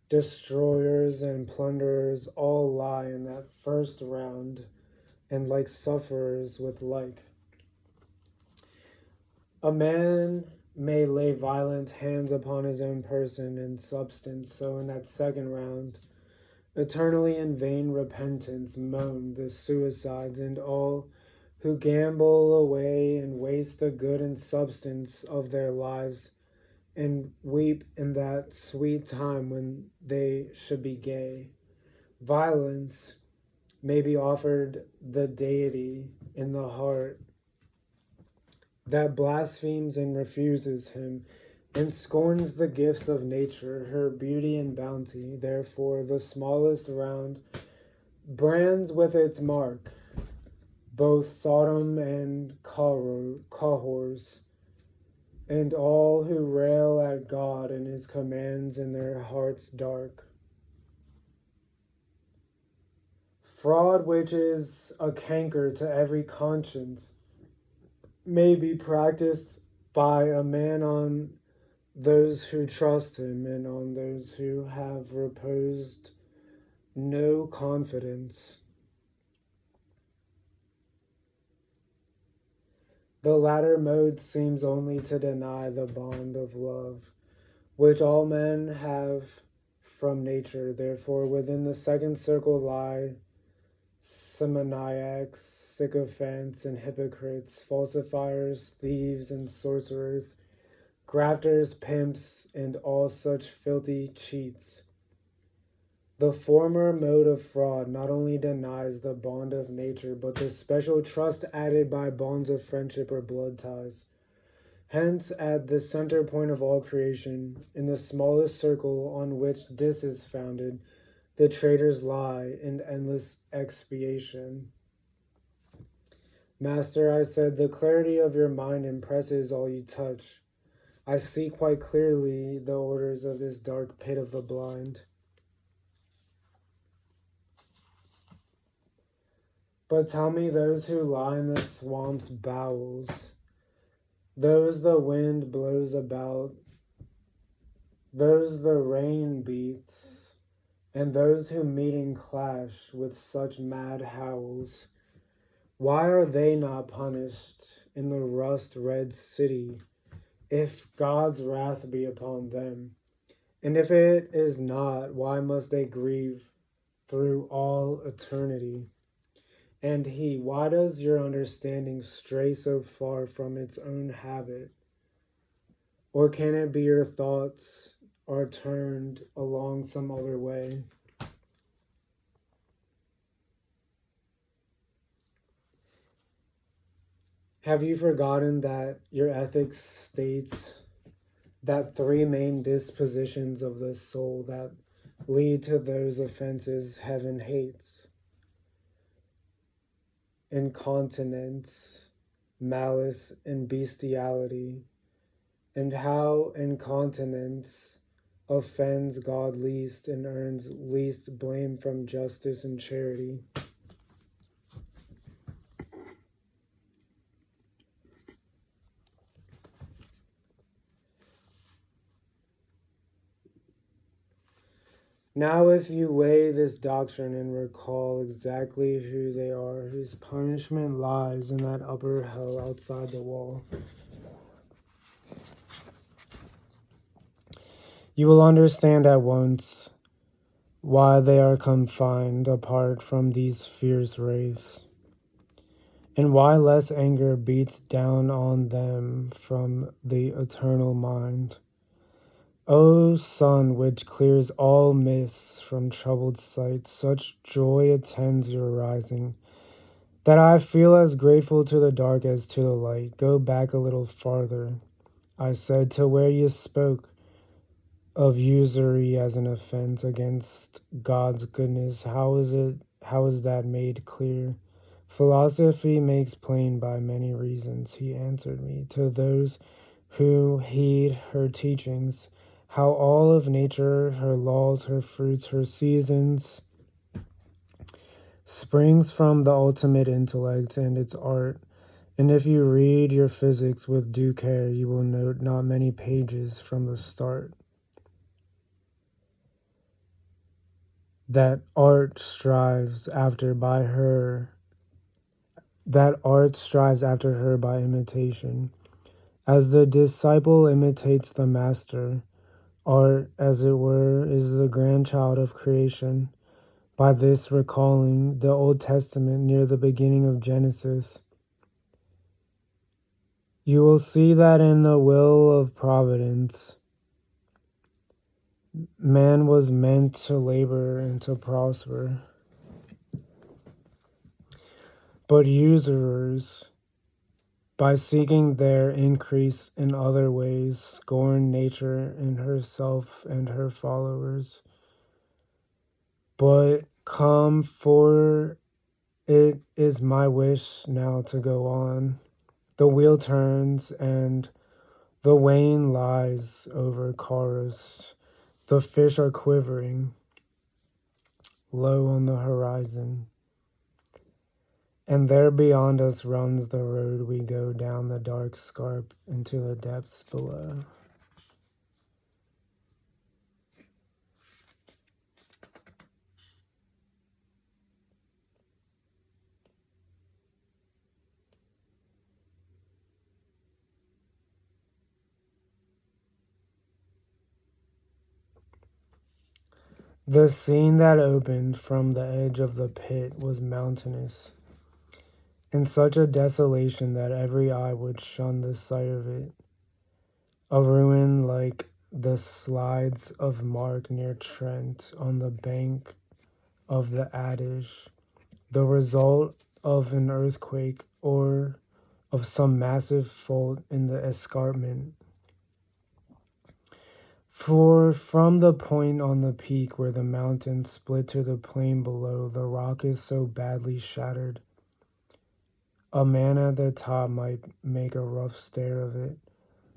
destroyers and plunderers, all lie in that first round, and like sufferers with like. A man may lay violent hands upon his own person and substance, so in that second round, eternally in vain repentance moan the suicides and all who gamble away and waste the good and substance of their lives and weep in that sweet time when they should be gay. Violence may be offered the deity in the heart that blasphemes and refuses him and scorns the gifts of nature, her beauty and bounty. Therefore, the smallest round brands with its mark both Sodom and Cahors, and all who rail at God and his commands in their hearts dark. Fraud, which is a canker to every conscience, may be practiced by a man on those who trust him and on those who have reposed no confidence. The latter mode seems only to deny the bond of love, which all men have from nature. Therefore, within the second circle lie simoniacs, sycophants, and hypocrites, falsifiers, thieves, and sorcerers, grafters, pimps, and all such filthy cheats. The former mode of fraud not only denies the bond of nature, but the special trust added by bonds of friendship or blood ties. Hence, at the center point of all creation, in the smallest circle on which this is founded, the traitors lie in endless expiation. Master, I said, the clarity of your mind impresses all you touch. I see quite clearly the orders of this dark pit of the blind. But tell me those who lie in the swamp's bowels, those the wind blows about, those the rain beats, and those who meeting clash with such mad howls, Why are they not punished in the rust-red city, if God's wrath be upon them? And if it is not, why must they grieve through all eternity? And why does your understanding stray so far from its own habit? Or can it be your thoughts are turned along some other way? Have you forgotten that your ethics states that three main dispositions of the soul that lead to those offenses heaven hates: incontinence, malice, and bestiality, and how incontinence offends God least and earns least blame from justice and charity? Now, if you weigh this doctrine and recall exactly who they are, whose punishment lies in that upper hell outside the wall, you will understand at once why they are confined apart from these fierce wraiths, and why less anger beats down on them from the eternal mind. O sun, which clears all mists from troubled sight, such joy attends your rising, that I feel as grateful to the dark as to the light. Go back a little farther, I said, to where you spoke of usury as an offense against God's goodness. How is that made clear? Philosophy makes plain by many reasons, he answered me, to those who heed her teachings, how all of nature, her laws, her fruits, her seasons, springs from the ultimate intellect and its art. And if you read your physics with due care, you will note not many pages from the start that art strives after her by imitation. As the disciple imitates the master, art, as it were, is the grandchild of creation. By this recalling the Old Testament near the beginning of Genesis, you will see that in the will of providence, man was meant to labor and to prosper. But usurers, by seeking their increase in other ways, scorn nature in herself and her followers. But come, for it is my wish now to go on. The wheel turns and the wain lies over Charos. The fish are quivering low on the horizon. And there beyond us runs the road we go down the dark scarp into the depths below. The scene that opened from the edge of the pit was mountainous, in such a desolation that every eye would shun the sight of it. A ruin like the slides of Mark near Trent on the bank of the Adige, the result of an earthquake or of some massive fault in the escarpment. For from the point on the peak where the mountain split to the plain below, the rock is so badly shattered, a man at the top might make a rough stair of it.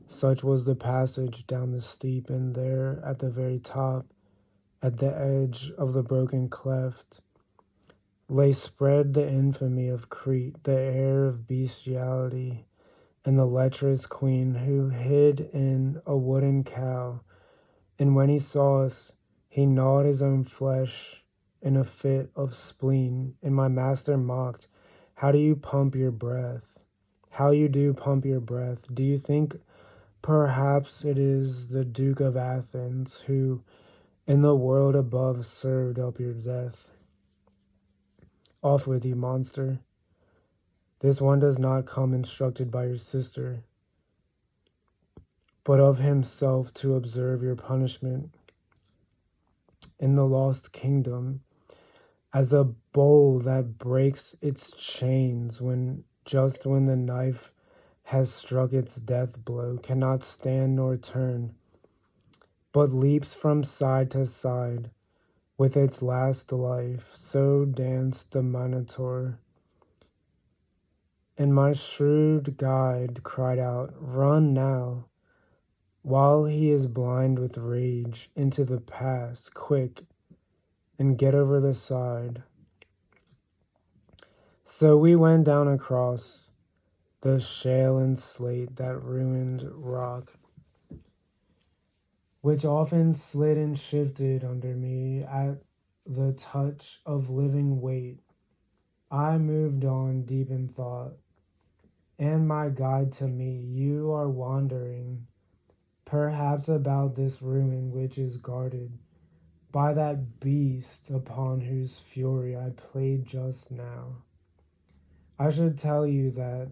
Such was the passage down the steep, and there at the very top, at the edge of the broken cleft, lay spread the infamy of Crete, the heir of bestiality, and the lecherous queen who hid in a wooden cow. And when he saw us, he gnawed his own flesh in a fit of spleen, and my master mocked, How do you pump your breath? How you do pump your breath? Do you think perhaps it is the Duke of Athens who, in the world above, served up your death? Off with you, monster. This one does not come instructed by your sister, but of himself to observe your punishment in the lost kingdom, as a bowl that breaks its chains when the knife has struck its death blow, cannot stand nor turn, but leaps from side to side with its last life. So danced the Minotaur. And my shrewd guide cried out, "Run now, while he is blind with rage, into the pass, quick, and get over the side." So we went down across the shale and slate, that ruined rock, which often slid and shifted under me at the touch of living weight. I moved on deep in thought, and my guide to me, you are wandering, perhaps about this ruin which is guarded by that beast upon whose fury I played just now. I should tell you that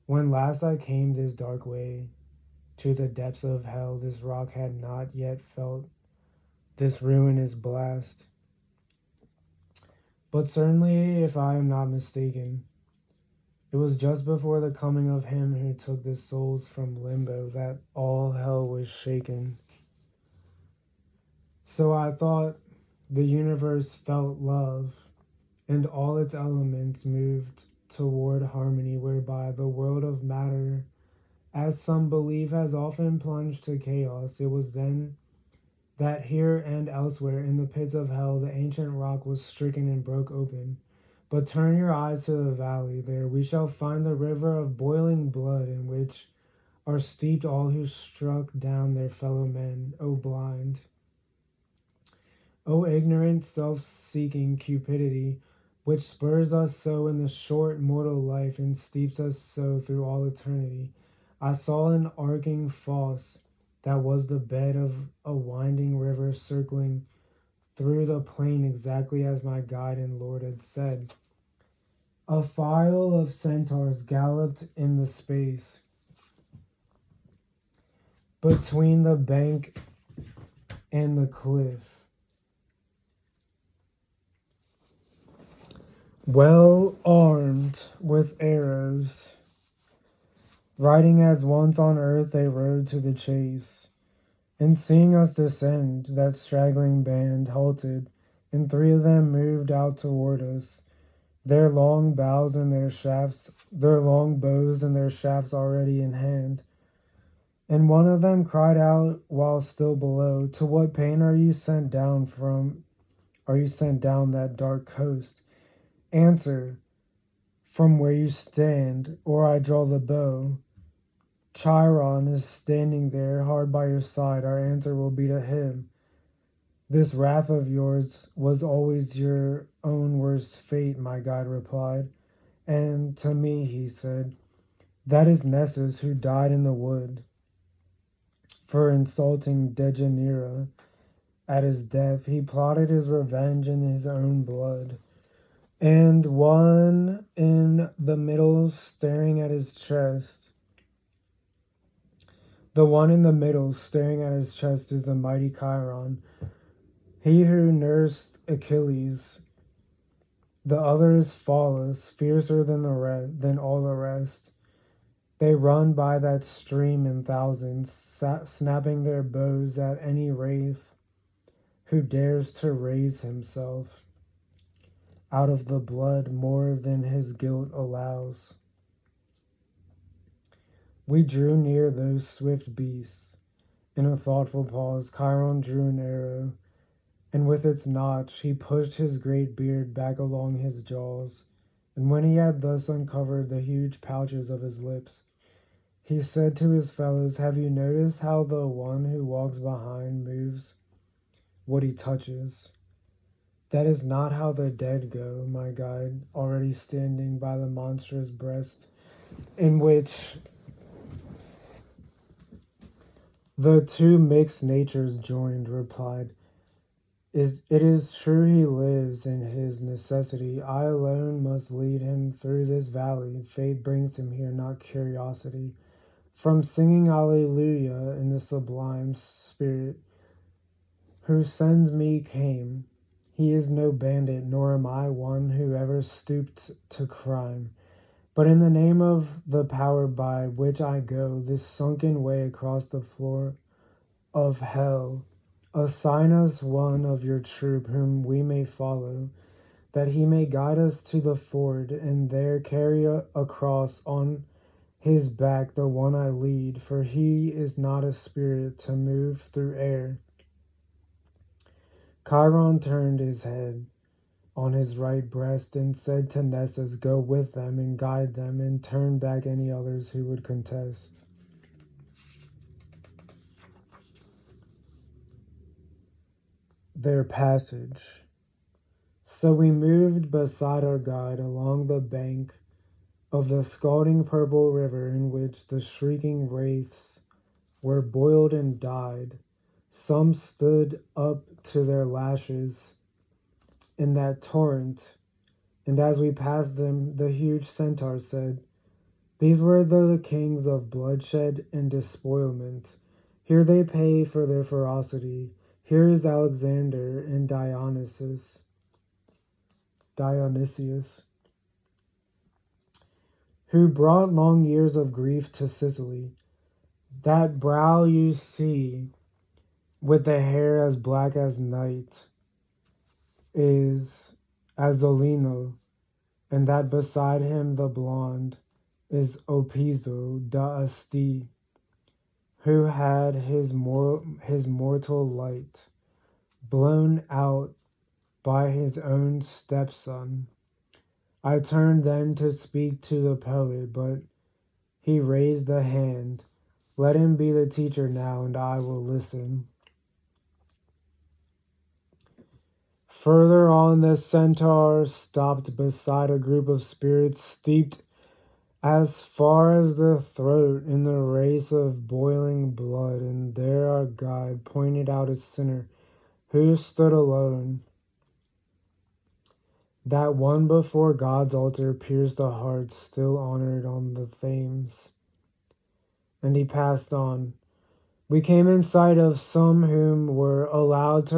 when last I came this dark way to the depths of hell, this rock had not yet felt this ruinous blast. But certainly, if I am not mistaken, it was just before the coming of him who took the souls from limbo that all hell was shaken. So I thought the universe felt love, and all its elements moved toward harmony, whereby the world of matter, as some believe, has often plunged to chaos. It was then that here and elsewhere in the pits of hell the ancient rock was stricken and broke open. But turn your eyes to the valley, there we shall find the river of boiling blood, in which are steeped all who struck down their fellow men. O blind, O ignorant, self-seeking cupidity, which spurs us so in the short mortal life and steeps us so through all eternity. I saw an arcing fosse that was the bed of a winding river circling through the plain exactly as my guide and Lord had said. A file of centaurs galloped in the space between the bank and the cliff, well armed with arrows. Riding as once on earth they rode to the chase, and seeing us descend, that straggling band halted, and three of them moved out toward us, their long bows and their long bows and their shafts already in hand. And one of them cried out while still below, "To what pain are you sent down from? Are you sent down that dark coast? Answer, from where you stand, or I draw the bow. Chiron is standing there hard by your side. Our answer will be to him. This wrath of yours was always your own worst fate," my guide replied. And to me he said, "That is Nessus, who died in the wood for insulting Dejanira. At his death he plotted his revenge in his own blood. And one in the middle staring at his chest The one in the middle, staring at his chest, is the mighty Chiron, he who nursed Achilles. The other is Pholus, fiercer than all the rest. They run by that stream in thousands, snapping their bows at any wraith who dares to raise himself out of the blood more than his guilt allows. We drew near those swift beasts. In a thoughtful pause, Chiron drew an arrow, and with its notch he pushed his great beard back along his jaws. And when he had thus uncovered the huge pouches of his lips, he said to his fellows, "Have you noticed how the one who walks behind moves what he touches? That is not how the dead go, my guide, already standing by the monstrous breast, in which the two mixed natures joined, replied, it is true he lives in his necessity. I alone must lead him through this valley. Fate brings him here, not curiosity. From singing Alleluia in the sublime spirit, who sends me came. He is no bandit, nor am I one who ever stooped to crime. But in the name of the power by which I go this sunken way across the floor of hell, assign us one of your troop whom we may follow, that he may guide us to the ford, and there carry across on his back the one I lead, for he is not a spirit to move through air. Chiron turned his head on his right breast and said to Nessus, go with them and guide them, and turn back any others who would contest. Their passage. So we moved beside our guide along the bank of the scalding purple river in which the shrieking wraiths were boiled and dyed. Some stood up to their lashes in that torrent, and as we passed them, the huge centaur said, these were the kings of bloodshed and despoilment. Here they pay for their ferocity. Here is Alexander and Dionysius, who brought long years of grief to Sicily. That brow you see, with the hair as black as night, is Azzolino, and that beside him the blonde is Opizo da Asti, who had his mortal light blown out by his own stepson. I turned then to speak to the poet, but he raised a hand. Let him be the teacher now, and I will listen. Further on, the centaur stopped beside a group of spirits steeped as far as the throat in the race of boiling blood, and there our guide pointed out a sinner who stood alone. That one before God's altar pierced a heart still honored on the Thames. And he passed on. We came in sight of some whom were allowed to